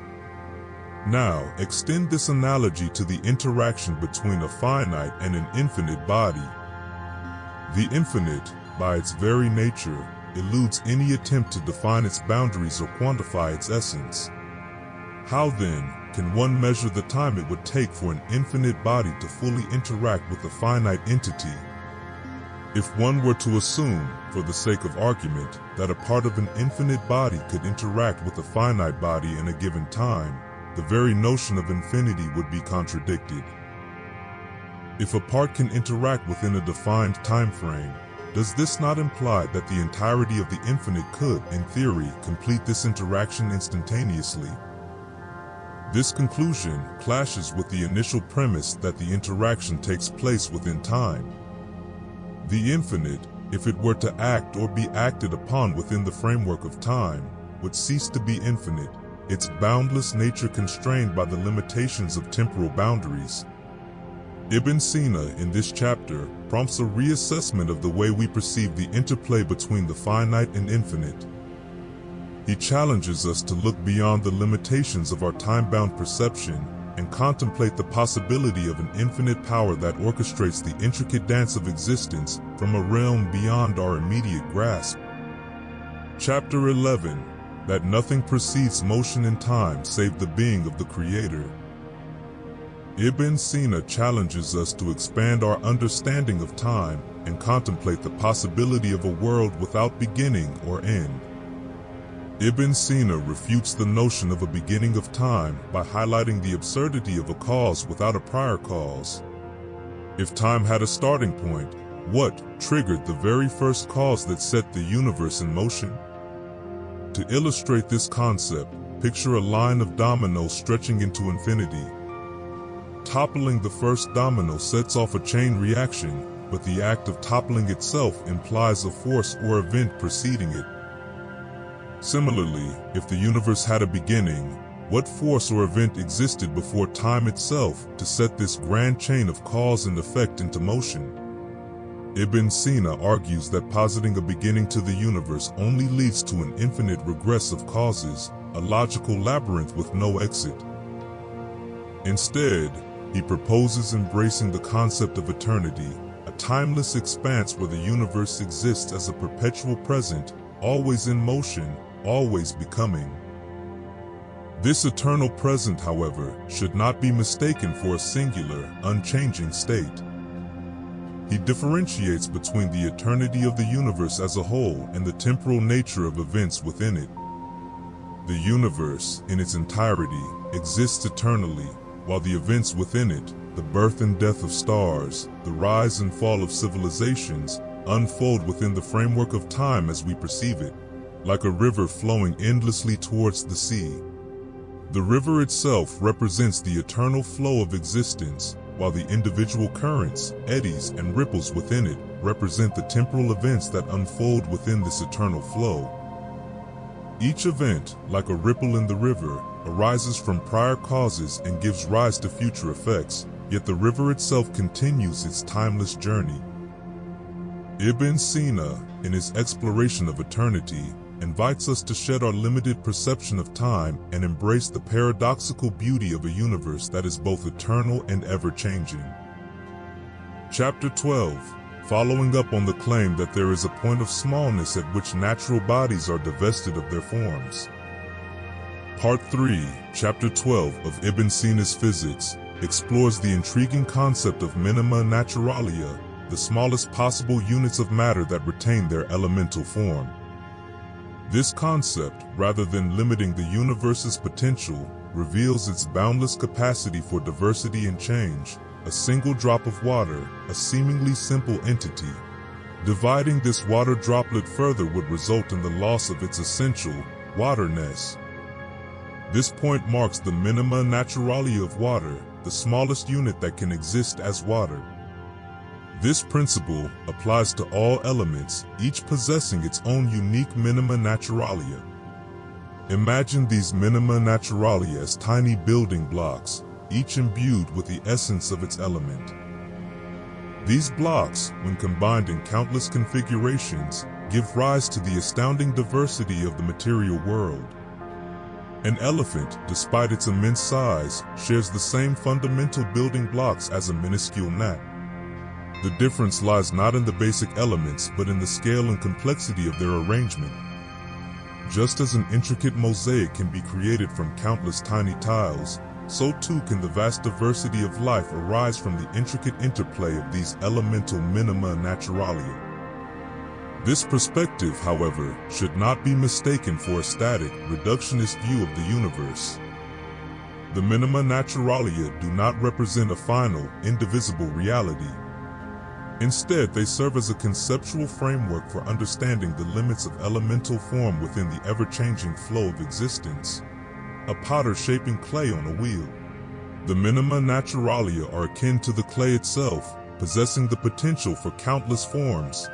Now, extend this analogy to the interaction between a finite and an infinite body. The infinite, by its very nature, eludes any attempt to define its boundaries or quantify its essence. How then can one measure the time it would take for an infinite body to fully interact with a finite entity? If one were to assume, for the sake of argument, that a part of an infinite body could interact with a finite body in a given time, the very notion of infinity would be contradicted. If a part can interact within a defined time frame, does this not imply that the entirety of the infinite could, in theory, complete this interaction instantaneously? This conclusion clashes with the initial premise that the interaction takes place within time. The infinite, if it were to act or be acted upon within the framework of time, would cease to be infinite, its boundless nature constrained by the limitations of temporal boundaries. Ibn Sina, in this chapter, prompts a reassessment of the way we perceive the interplay between the finite and infinite. He challenges us to look beyond the limitations of our time-bound perception and contemplate the possibility of an infinite power that orchestrates the intricate dance of existence from a realm beyond our immediate grasp. Chapter 11. That nothing precedes motion in time save the being of the Creator. Ibn Sina challenges us to expand our understanding of time and contemplate the possibility of a world without beginning or end. Ibn Sina refutes the notion of a beginning of time by highlighting the absurdity of a cause without a prior cause. If time had a starting point, what triggered the very first cause that set the universe in motion? To illustrate this concept, picture a line of dominoes stretching into infinity. Toppling the first domino sets off a chain reaction, but the act of toppling itself implies a force or event preceding it. Similarly, if the universe had a beginning, what force or event existed before time itself to set this grand chain of cause and effect into motion? Ibn Sina argues that positing a beginning to the universe only leads to an infinite regress of causes, a logical labyrinth with no exit. Instead, he proposes embracing the concept of eternity, a timeless expanse where the universe exists as a perpetual present, always in motion, always becoming. This eternal present, however, should not be mistaken for a singular, unchanging state. He differentiates between the eternity of the universe as a whole and the temporal nature of events within it. The universe, in its entirety, exists eternally, while the events within it, the birth and death of stars, the rise and fall of civilizations, unfold within the framework of time as we perceive it, like a river flowing endlessly towards the sea. The river itself represents the eternal flow of existence, while the individual currents, eddies, and ripples within it represent the temporal events that unfold within this eternal flow. Each event, like a ripple in the river, arises from prior causes and gives rise to future effects, yet the river itself continues its timeless journey. Ibn Sina, in his exploration of eternity, invites us to shed our limited perception of time and embrace the paradoxical beauty of a universe that is both eternal and ever-changing. Chapter 12. Following up on the claim that there is a point of smallness at which natural bodies are divested of their forms. Part 3, Chapter 12 of Ibn Sina's Physics, explores the intriguing concept of minima naturalia, the smallest possible units of matter that retain their elemental form. This concept, rather than limiting the universe's potential, reveals its boundless capacity for diversity and change. A single drop of water, a seemingly simple entity. Dividing this water droplet further would result in the loss of its essential, waterness. This point marks the minima naturalia of water, the smallest unit that can exist as water. This principle applies to all elements, each possessing its own unique minima naturalia. Imagine these minima naturalia as tiny building blocks, each imbued with the essence of its element. These blocks, when combined in countless configurations, give rise to the astounding diversity of the material world. An elephant, despite its immense size, shares the same fundamental building blocks as a minuscule gnat. The difference lies not in the basic elements but in the scale and complexity of their arrangement. Just as an intricate mosaic can be created from countless tiny tiles, so too can the vast diversity of life arise from the intricate interplay of these elemental minima naturalia. This perspective, however, should not be mistaken for a static, reductionist view of the universe. The minima naturalia do not represent a final, indivisible reality. Instead, they serve as a conceptual framework for understanding the limits of elemental form within the ever-changing flow of existence. A potter shaping clay on a wheel. The minima naturalia are akin to the clay itself, possessing the potential for countless forms.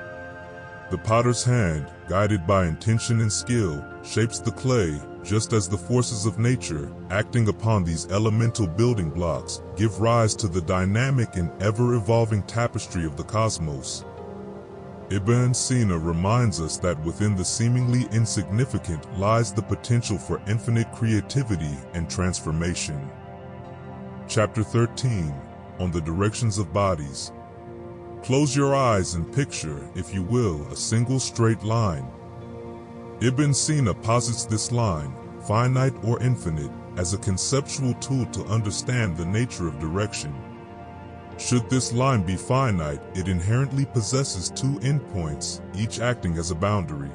The potter's hand, guided by intention and skill, shapes the clay, just as the forces of nature, acting upon these elemental building blocks, give rise to the dynamic and ever-evolving tapestry of the cosmos. Ibn Sina reminds us that within the seemingly insignificant lies the potential for infinite creativity and transformation. Chapter 13, on the directions of bodies. Close your eyes and picture, if you will, a single straight line. Ibn Sina posits this line, finite or infinite, as a conceptual tool to understand the nature of direction. Should this line be finite, it inherently possesses two endpoints, each acting as a boundary.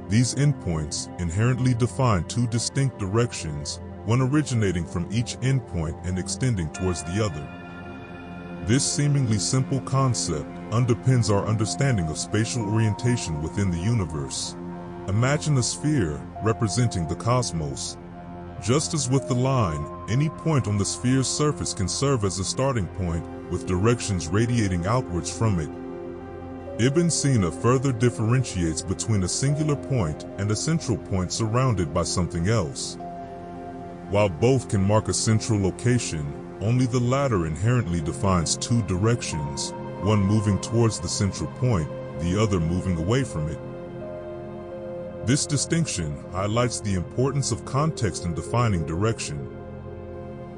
These endpoints inherently define two distinct directions, one originating from each endpoint and extending towards the other. This seemingly simple concept underpins our understanding of spatial orientation within the universe. Imagine a sphere representing the cosmos. Just as with the line, any point on the sphere's surface can serve as a starting point, with directions radiating outwards from it. Ibn Sina further differentiates between a singular point and a central point surrounded by something else. While both can mark a central location, only the latter inherently defines two directions, one moving towards the central point, the other moving away from it. This distinction highlights the importance of context in defining direction.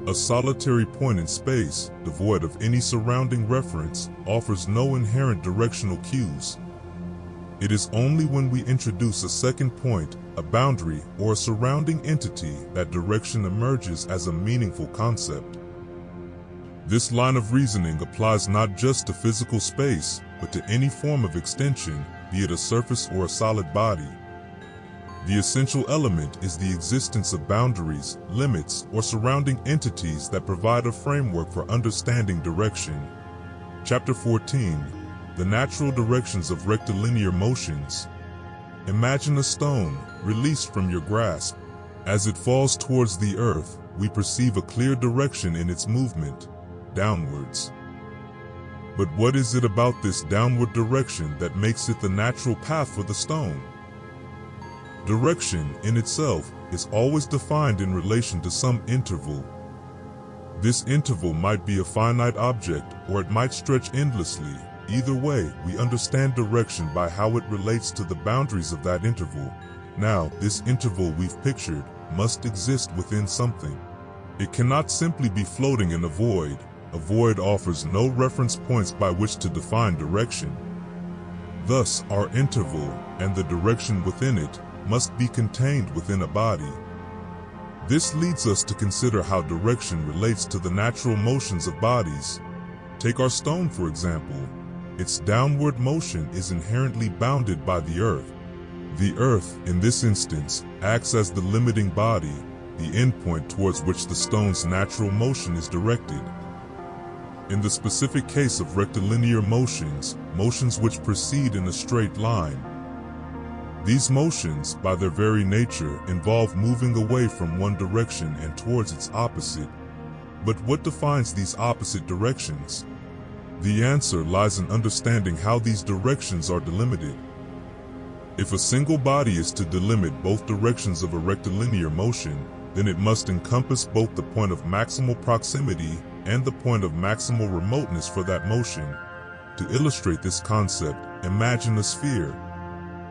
A solitary point in space, devoid of any surrounding reference, offers no inherent directional cues. It is only when we introduce a second point, a boundary, or a surrounding entity that direction emerges as a meaningful concept. This line of reasoning applies not just to physical space, but to any form of extension, be it a surface or a solid body. The essential element is the existence of boundaries, limits, or surrounding entities that provide a framework for understanding direction. Chapter 14. The natural directions of rectilinear motions. Imagine a stone, released from your grasp. As it falls towards the earth, we perceive a clear direction in its movement, downwards. But what is it about this downward direction that makes it the natural path for the stone? Direction, in itself, is always defined in relation to some interval. This interval might be a finite object, or it might stretch endlessly. Either way, we understand direction by how it relates to the boundaries of that interval. Now, this interval we've pictured must exist within something. It cannot simply be floating in a void. A void offers no reference points by which to define direction. Thus, our interval, and the direction within it, must be contained within a body. This leads us to consider how direction relates to the natural motions of bodies. Take our stone, for example. Its downward motion is inherently bounded by the earth. The earth, in this instance, acts as the limiting body, the endpoint towards which the stone's natural motion is directed. In the specific case of rectilinear motions, motions which proceed in a straight line, these motions, by their very nature, involve moving away from one direction and towards its opposite. But what defines these opposite directions? The answer lies in understanding how these directions are delimited. If a single body is to delimit both directions of a rectilinear motion, then it must encompass both the point of maximal proximity and the point of maximal remoteness for that motion. To illustrate this concept, imagine a sphere.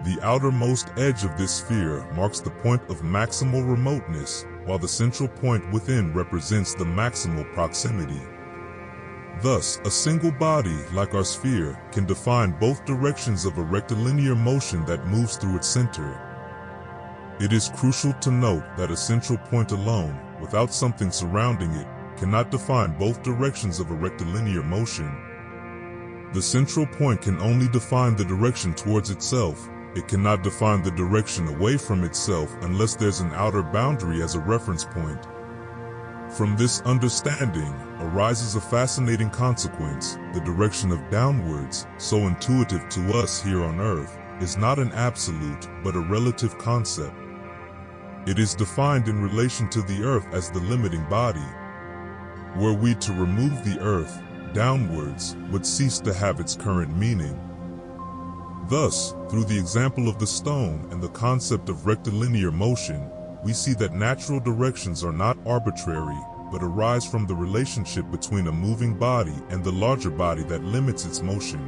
The outermost edge of this sphere marks the point of maximal remoteness, while the central point within represents the maximal proximity. Thus, a single body, like our sphere, can define both directions of a rectilinear motion that moves through its center. It is crucial to note that a central point alone, without something surrounding it, cannot define both directions of a rectilinear motion. The central point can only define the direction towards itself. It cannot define the direction away from itself unless there's an outer boundary as a reference point. From this understanding arises a fascinating consequence. The direction of downwards, so intuitive to us here on earth, is not an absolute but a relative concept. It is defined in relation to the earth as the limiting body. Were we to remove the earth, downwards would cease to have its current meaning. Thus, through the example of the stone and the concept of rectilinear motion, we see that natural directions are not arbitrary, but arise from the relationship between a moving body and the larger body that limits its motion.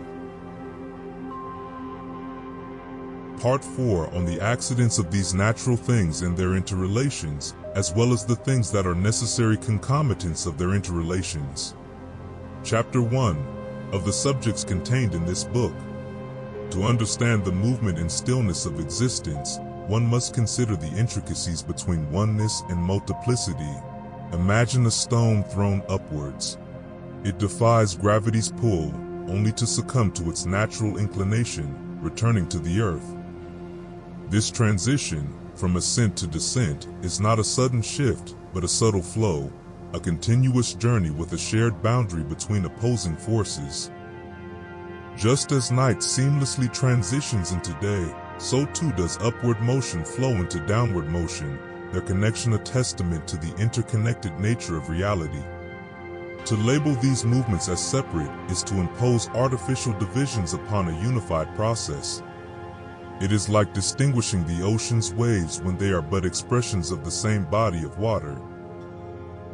Part 4 on the accidents of these natural things and their interrelations, as well as the things that are necessary concomitants of their interrelations. Chapter 1 of the subjects contained in this book. To understand the movement and stillness of existence, one must consider the intricacies between oneness and multiplicity. Imagine a stone thrown upwards. It defies gravity's pull, only to succumb to its natural inclination, returning to the earth. This transition, from ascent to descent, is not a sudden shift, but a subtle flow, a continuous journey with a shared boundary between opposing forces. Just as night seamlessly transitions into day, so too does upward motion flow into downward motion, their connection a testament to the interconnected nature of reality. To label these movements as separate is to impose artificial divisions upon a unified process. It is like distinguishing the ocean's waves when they are but expressions of the same body of water.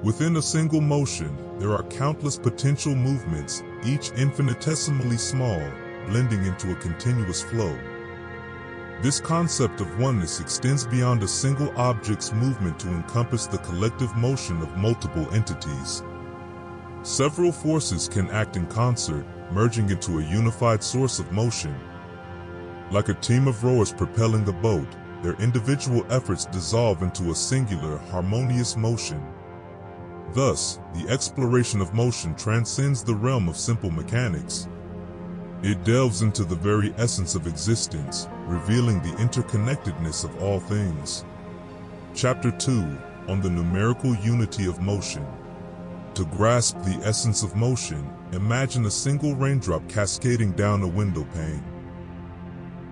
Within a single motion, there are countless potential movements, each infinitesimally small, blending into a continuous flow. This concept of oneness extends beyond a single object's movement to encompass the collective motion of multiple entities. Several forces can act in concert, merging into a unified source of motion. Like a team of rowers propelling a boat, their individual efforts dissolve into a singular, harmonious motion. Thus, the exploration of motion transcends the realm of simple mechanics. It delves into the very essence of existence, revealing the interconnectedness of all things. Chapter 2, on the numerical unity of motion. To grasp the essence of motion, imagine a single raindrop cascading down a window pane.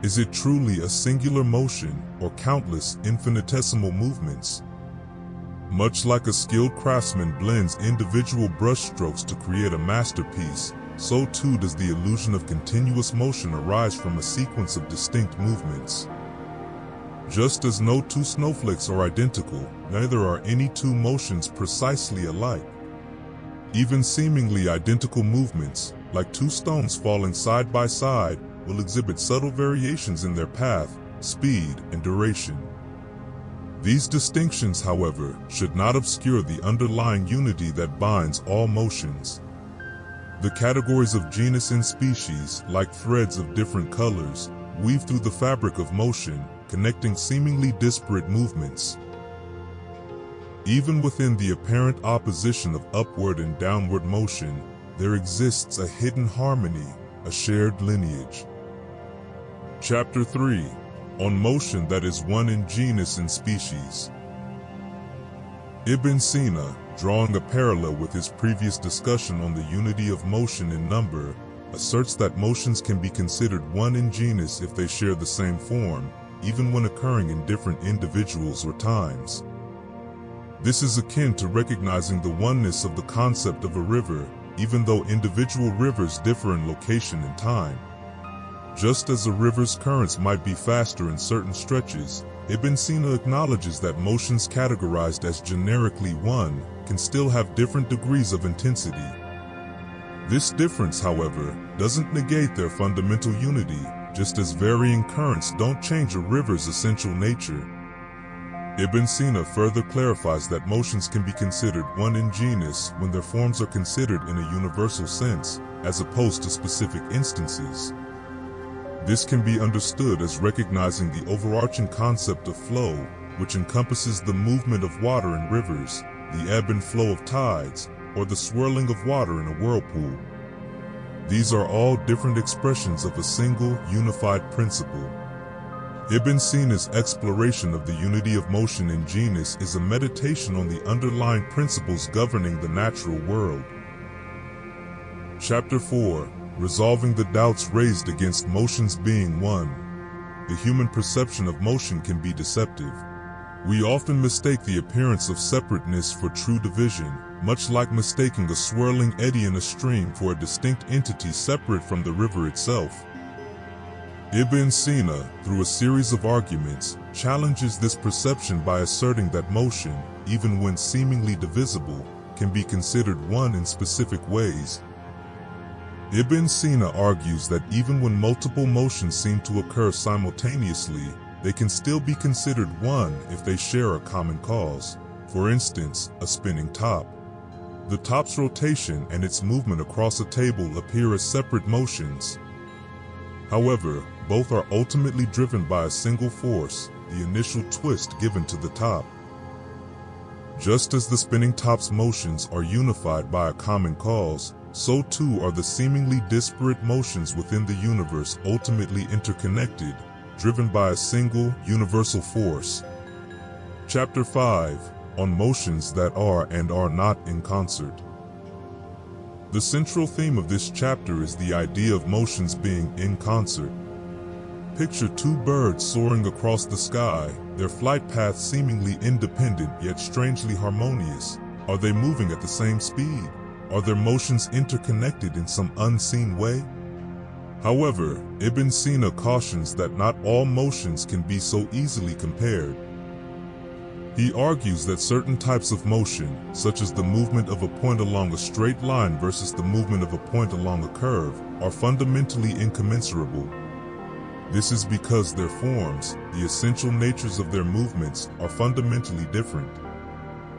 Is it truly a singular motion, or countless infinitesimal movements? Much like a skilled craftsman blends individual brushstrokes to create a masterpiece, so too does the illusion of continuous motion arise from a sequence of distinct movements. Just as no two snowflakes are identical, neither are any two motions precisely alike. Even seemingly identical movements, like two stones falling side by side, will exhibit subtle variations in their path, speed, and duration. These distinctions, however, should not obscure the underlying unity that binds all motions. The categories of genus and species, like threads of different colors, weave through the fabric of motion, connecting seemingly disparate movements. Even within the apparent opposition of upward and downward motion, there exists a hidden harmony, a shared lineage. Chapter 3, on motion that is one in genus and species. Ibn Sina, drawing a parallel with his previous discussion on the unity of motion in number, asserts that motions can be considered one in genus if they share the same form, even when occurring in different individuals or times. This is akin to recognizing the oneness of the concept of a river, even though individual rivers differ in location and time. Just as a river's currents might be faster in certain stretches, Ibn Sina acknowledges that motions categorized as generically one can still have different degrees of intensity. This difference, however, doesn't negate their fundamental unity, just as varying currents don't change a river's essential nature. Ibn Sina further clarifies that motions can be considered one in genus when their forms are considered in a universal sense, as opposed to specific instances. This can be understood as recognizing the overarching concept of flow, which encompasses the movement of water in rivers, the ebb and flow of tides, or the swirling of water in a whirlpool. These are all different expressions of a single, unified principle. Ibn Sina's exploration of the unity of motion in genus is a meditation on the underlying principles governing the natural world. Chapter 4, resolving the doubts raised against motions being one. The human perception of motion can be deceptive. We often mistake the appearance of separateness for true division, much like mistaking a swirling eddy in a stream for a distinct entity separate from the river itself. Ibn Sina, through a series of arguments, challenges this perception by asserting that motion, even when seemingly divisible, can be considered one in specific ways. Ibn Sina argues that even when multiple motions seem to occur simultaneously, they can still be considered one if they share a common cause. For instance, a spinning top. The top's rotation and its movement across a table appear as separate motions. However, both are ultimately driven by a single force, the initial twist given to the top. Just as the spinning top's motions are unified by a common cause, so too are the seemingly disparate motions within the universe ultimately interconnected, driven by a single, universal force. Chapter 5, on motions that are and are not in concert. The central theme of this chapter is the idea of motions being in concert. Picture two birds soaring across the sky, their flight paths seemingly independent yet strangely harmonious. Are they moving at the same speed? Are their motions interconnected in some unseen way? However, Ibn Sina cautions that not all motions can be so easily compared. He argues that certain types of motion, such as the movement of a point along a straight line versus the movement of a point along a curve, are fundamentally incommensurable. This is because their forms, the essential natures of their movements, are fundamentally different.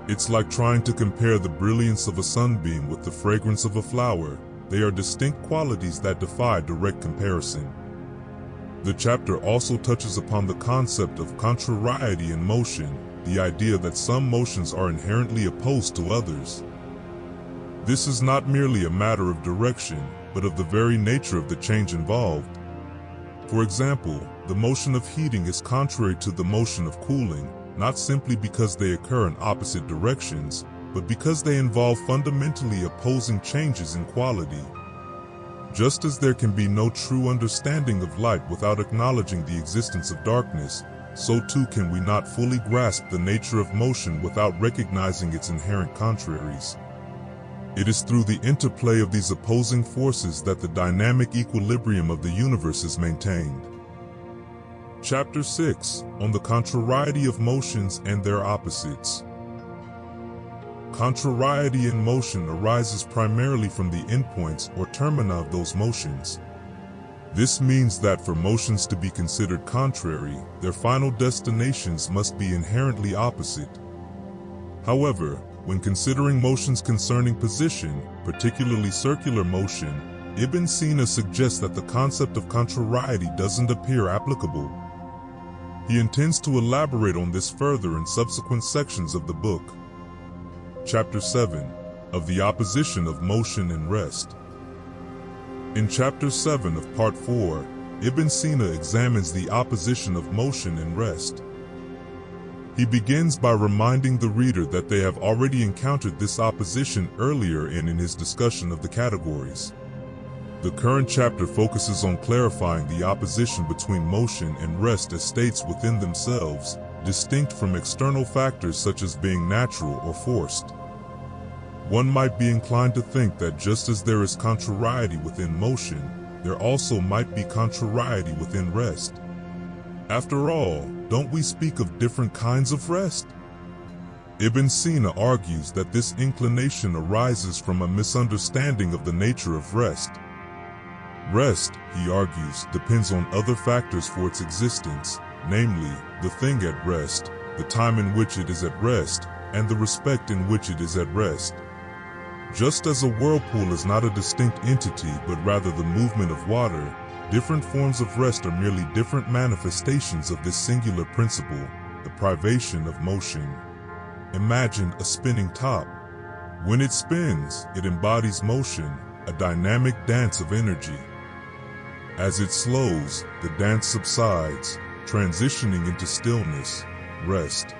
It's like trying to compare the brilliance of a sunbeam with the fragrance of a flower. They are distinct qualities that defy direct comparison. The chapter also touches upon the concept of contrariety in motion, the idea that some motions are inherently opposed to others. This is not merely a matter of direction, but of the very nature of the change involved. For example, the motion of heating is contrary to the motion of cooling, not simply because they occur in opposite directions, but because they involve fundamentally opposing changes in quality. Just as there can be no true understanding of light without acknowledging the existence of darkness, so too can we not fully grasp the nature of motion without recognizing its inherent contraries. It is through the interplay of these opposing forces that the dynamic equilibrium of the universe is maintained. Chapter 6, on the contrariety of motions and their opposites. Contrariety in motion arises primarily from the endpoints or termina of those motions. This means that for motions to be considered contrary, their final destinations must be inherently opposite. However, when considering motions concerning position, particularly circular motion, Ibn Sina suggests that the concept of contrariety doesn't appear applicable. He intends to elaborate on this further in subsequent sections of the book. Chapter 7, of the opposition of motion and rest. In Chapter 7 of Part 4, Ibn Sina examines the opposition of motion and rest. He begins by reminding the reader that they have already encountered this opposition earlier in his discussion of the categories. The current chapter focuses on clarifying the opposition between motion and rest as states within themselves, distinct from external factors such as being natural or forced. One might be inclined to think that just as there is contrariety within motion, there also might be contrariety within rest. After all, don't we speak of different kinds of rest? Ibn Sina argues that this inclination arises from a misunderstanding of the nature of rest. Rest, he argues, depends on other factors for its existence, namely, the thing at rest, the time in which it is at rest, and the respect in which it is at rest. Just as a whirlpool is not a distinct entity but rather the movement of water, different forms of rest are merely different manifestations of this singular principle, the privation of motion. Imagine a spinning top. When it spins, it embodies motion, a dynamic dance of energy. As it slows, the dance subsides, transitioning into stillness, rest.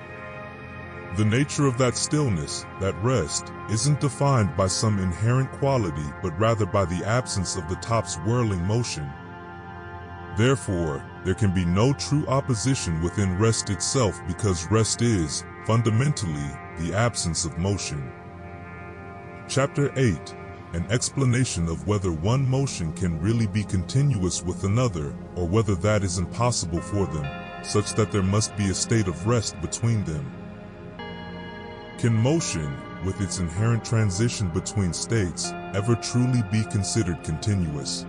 The nature of that stillness, that rest, isn't defined by some inherent quality but rather by the absence of the top's whirling motion. Therefore, there can be no true opposition within rest itself because rest is, fundamentally, the absence of motion. Chapter 8, an explanation of whether one motion can really be continuous with another or whether that is impossible for them, such that there must be a state of rest between them. Can motion, with its inherent transition between states, ever truly be considered continuous?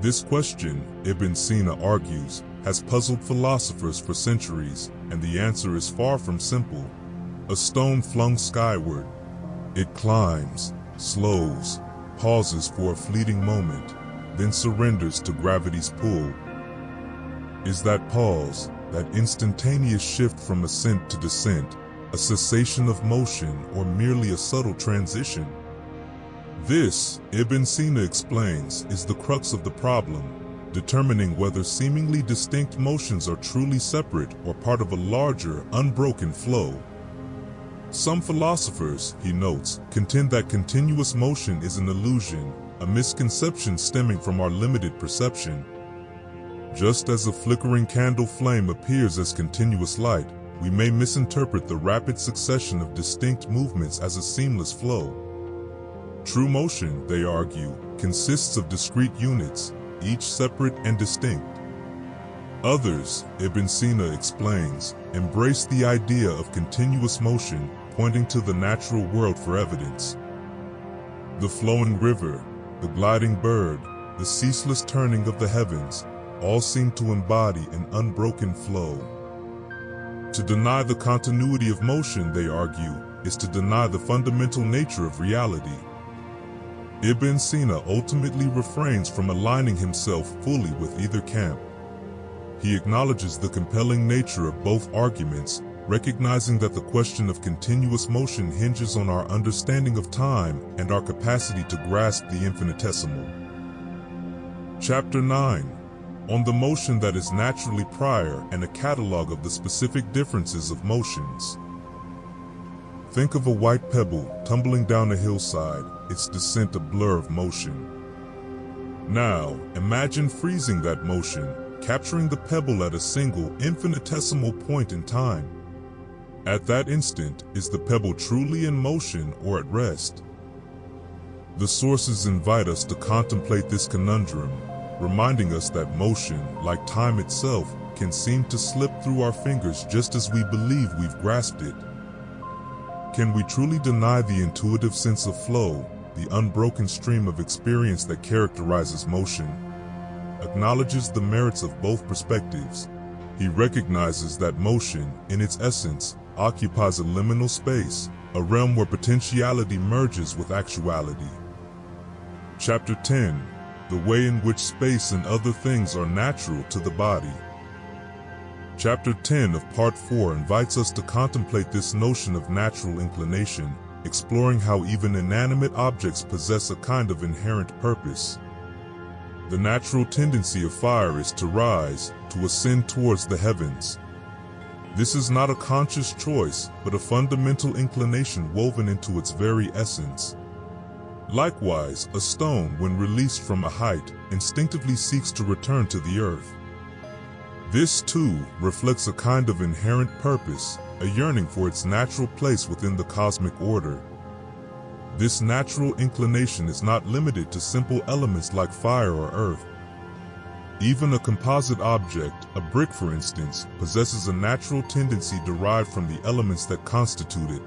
This question, Ibn Sina argues, has puzzled philosophers for centuries, and the answer is far from simple. A stone flung skyward. It climbs, slows, pauses for a fleeting moment, then surrenders to gravity's pull. Is that pause, that instantaneous shift from ascent to descent, a cessation of motion or merely a subtle transition? This, Ibn Sina explains, is the crux of the problem, determining whether seemingly distinct motions are truly separate or part of a larger, unbroken flow. Some philosophers, he notes, contend that continuous motion is an illusion, a misconception stemming from our limited perception. Just as a flickering candle flame appears as continuous light, we may misinterpret the rapid succession of distinct movements as a seamless flow. True motion, they argue, consists of discrete units, each separate and distinct. Others, Ibn Sina explains, embrace the idea of continuous motion, pointing to the natural world for evidence. The flowing river, the gliding bird, the ceaseless turning of the heavens, all seem to embody an unbroken flow. To deny the continuity of motion, they argue, is to deny the fundamental nature of reality. Ibn Sina ultimately refrains from aligning himself fully with either camp. He acknowledges the compelling nature of both arguments, recognizing that the question of continuous motion hinges on our understanding of time and our capacity to grasp the infinitesimal. Chapter 9. On the motion that is naturally prior and a catalog of the specific differences of motions. Think of a white pebble tumbling down a hillside, its descent a blur of motion. Now, imagine freezing that motion, capturing the pebble at a single infinitesimal point in time. At that instant, is the pebble truly in motion or at rest? The sources invite us to contemplate this conundrum, reminding us that motion, like time itself, can seem to slip through our fingers just as we believe we've grasped it. Can we truly deny the intuitive sense of flow, the unbroken stream of experience that characterizes motion? Acknowledges the merits of both perspectives. He recognizes that motion, in its essence, occupies a liminal space, a realm where potentiality merges with actuality. Chapter 10. The way in which space and other things are natural to the body. Chapter 10 of Part 4 invites us to contemplate this notion of natural inclination, exploring how even inanimate objects possess a kind of inherent purpose. The natural tendency of fire is to rise, to ascend towards the heavens. This is not a conscious choice, but a fundamental inclination woven into its very essence. Likewise, a stone, when released from a height, instinctively seeks to return to the earth. This, too, reflects a kind of inherent purpose, a yearning for its natural place within the cosmic order. This natural inclination is not limited to simple elements like fire or earth. Even a composite object, a brick for instance, possesses a natural tendency derived from the elements that constitute it.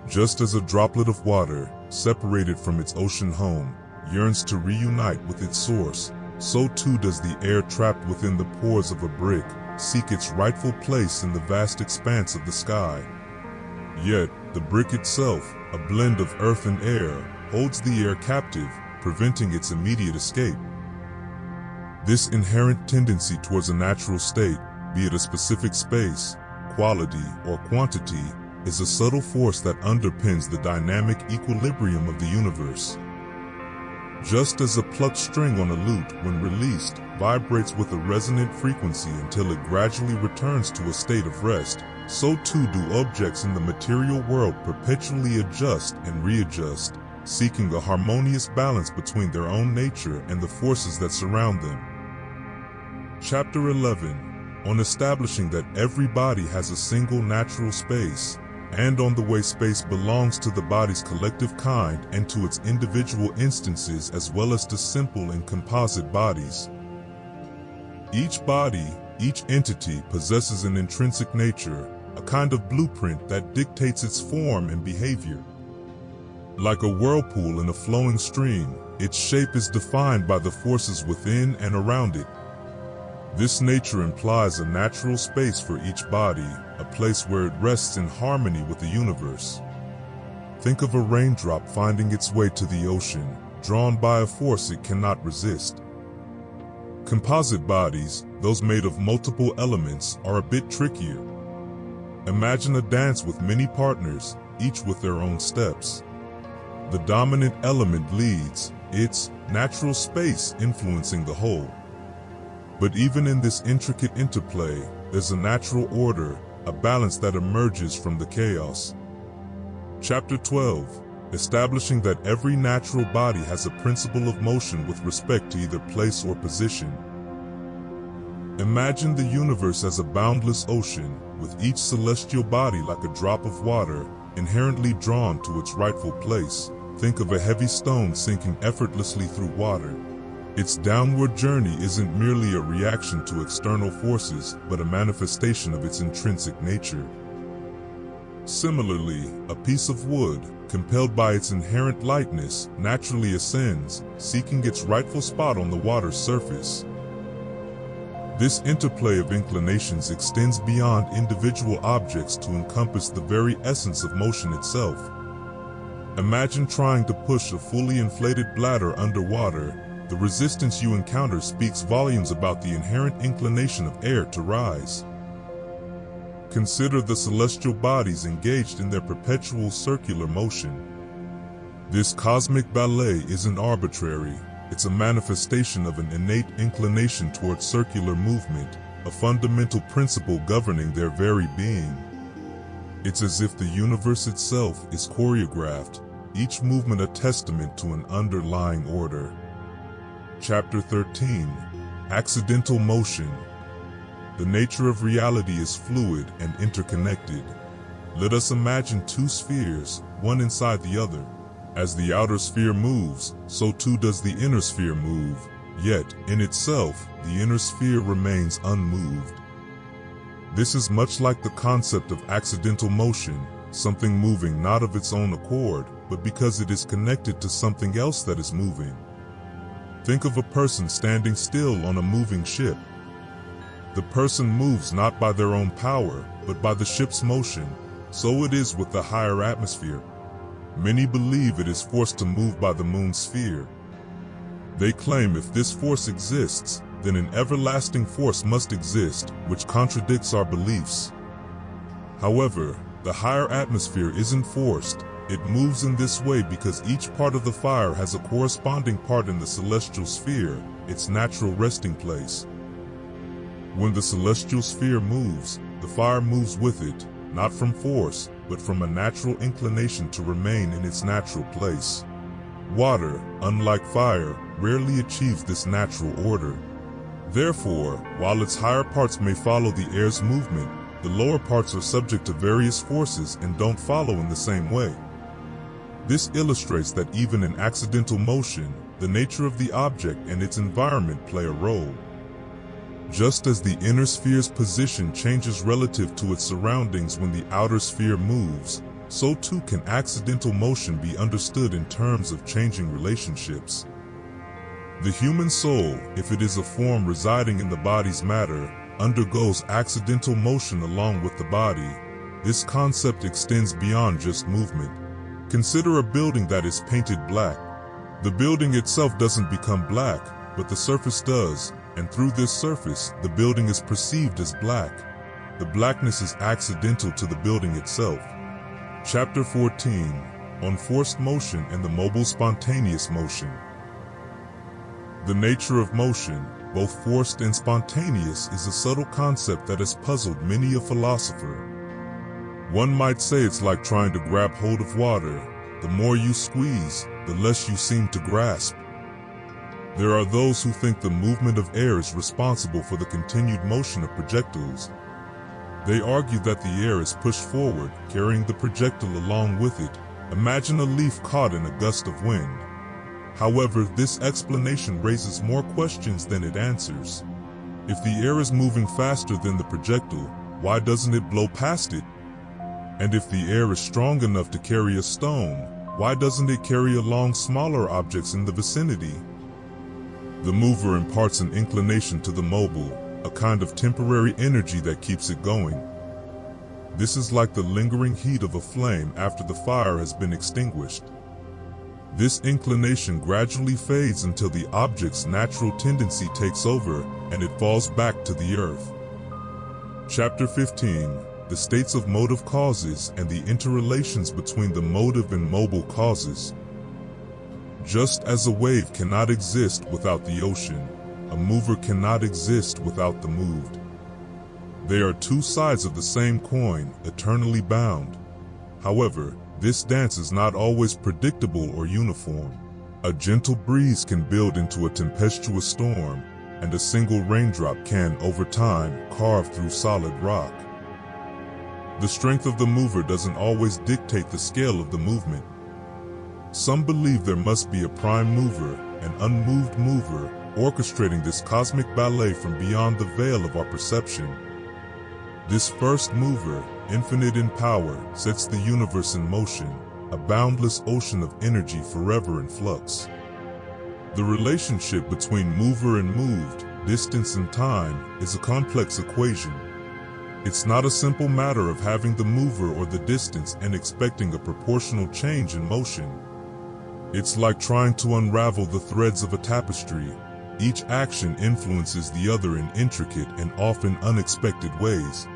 Just as a droplet of water, separated from its ocean home, yearns to reunite with its source, so too does the air trapped within the pores of a brick seek its rightful place in the vast expanse of the sky. Yet, the brick itself, a blend of earth and air, holds the air captive, preventing its immediate escape. This inherent tendency towards a natural state, be it a specific space, quality, or quantity, is a subtle force that underpins the dynamic equilibrium of the universe. Just as a plucked string on a lute, when released, vibrates with a resonant frequency until it gradually returns to a state of rest, so too do objects in the material world perpetually adjust and readjust, seeking a harmonious balance between their own nature and the forces that surround them. Chapter 11. On establishing that every body has a single natural space, and on the way space belongs to the body's collective kind and to its individual instances as well as to simple and composite bodies. Each body, each entity possesses an intrinsic nature, a kind of blueprint that dictates its form and behavior. Like a whirlpool in a flowing stream, its shape is defined by the forces within and around it. This nature implies a natural space for each body, a place where it rests in harmony with the universe. Think of a raindrop finding its way to the ocean, drawn by a force it cannot resist. Composite bodies, those made of multiple elements, are a bit trickier. Imagine a dance with many partners, each with their own steps. The dominant element leads, its natural space influencing the whole. But even in this intricate interplay, there's a natural order, a balance that emerges from the chaos. Chapter 12. Establishing that every natural body has a principle of motion with respect to either place or position. Imagine the universe as a boundless ocean, with each celestial body like a drop of water, inherently drawn to its rightful place. Think of a heavy stone sinking effortlessly through water. Its downward journey isn't merely a reaction to external forces, but a manifestation of its intrinsic nature. Similarly, a piece of wood, compelled by its inherent lightness, naturally ascends, seeking its rightful spot on the water's surface. This interplay of inclinations extends beyond individual objects to encompass the very essence of motion itself. Imagine trying to push a fully inflated bladder underwater. The resistance you encounter speaks volumes about the inherent inclination of air to rise. Consider the celestial bodies engaged in their perpetual circular motion. This cosmic ballet isn't arbitrary. It's a manifestation of an innate inclination towards circular movement, a fundamental principle governing their very being. It's as if the universe itself is choreographed, each movement a testament to an underlying order. Chapter 13. Accidental motion. The nature of reality is fluid and interconnected. Let us imagine two spheres, one inside the other. As the outer sphere moves, so too does the inner sphere move, yet, in itself, the inner sphere remains unmoved. This is much like the concept of accidental motion, something moving not of its own accord, but because it is connected to something else that is moving. Think of a person standing still on a moving ship. The person moves not by their own power, but by the ship's motion. So it is with the higher atmosphere. Many believe it is forced to move by the moon's sphere. They claim if this force exists, then an everlasting force must exist, which contradicts our beliefs. However, the higher atmosphere isn't forced. It moves in this way because each part of the fire has a corresponding part in the celestial sphere, its natural resting place. When the celestial sphere moves, the fire moves with it, not from force, but from a natural inclination to remain in its natural place. Water, unlike fire, rarely achieves this natural order. Therefore, while its higher parts may follow the air's movement, the lower parts are subject to various forces and don't follow in the same way. This illustrates that even in accidental motion, the nature of the object and its environment play a role. Just as the inner sphere's position changes relative to its surroundings when the outer sphere moves, so too can accidental motion be understood in terms of changing relationships. The human soul, if it is a form residing in the body's matter, undergoes accidental motion along with the body. This concept extends beyond just movement. Consider a building that is painted black. The building itself doesn't become black, but the surface does, and through this surface, the building is perceived as black. The blackness is accidental to the building itself. Chapter 14. On forced motion and the mobile spontaneous motion. The nature of motion, both forced and spontaneous, is a subtle concept that has puzzled many a philosopher. One might say it's like trying to grab hold of water. The more you squeeze, the less you seem to grasp. There are those who think the movement of air is responsible for the continued motion of projectiles. They argue that the air is pushed forward, carrying the projectile along with it. Imagine a leaf caught in a gust of wind. However, this explanation raises more questions than it answers. If the air is moving faster than the projectile, why doesn't it blow past it? And if the air is strong enough to carry a stone, why doesn't it carry along smaller objects in the vicinity? The mover imparts an inclination to the mobile, a kind of temporary energy that keeps it going. This is like the lingering heat of a flame after the fire has been extinguished. This inclination gradually fades until the object's natural tendency takes over and it falls back to the earth. Chapter 15. The states of motive causes and the interrelations between the motive and mobile causes. Just as a wave cannot exist without the ocean, a mover cannot exist without the moved. They are two sides of the same coin, eternally bound. However, this dance is not always predictable or uniform. A gentle breeze can build into a tempestuous storm, and a single raindrop can, over time, carve through solid rock. The strength of the mover doesn't always dictate the scale of the movement. Some believe there must be a prime mover, an unmoved mover, orchestrating this cosmic ballet from beyond the veil of our perception. This first mover, infinite in power, sets the universe in motion, a boundless ocean of energy forever in flux. The relationship between mover and moved, distance and time, is a complex equation. It's not a simple matter of having the mover or the distance and expecting a proportional change in motion. It's like trying to unravel the threads of a tapestry. Each action influences the other in intricate and often unexpected ways.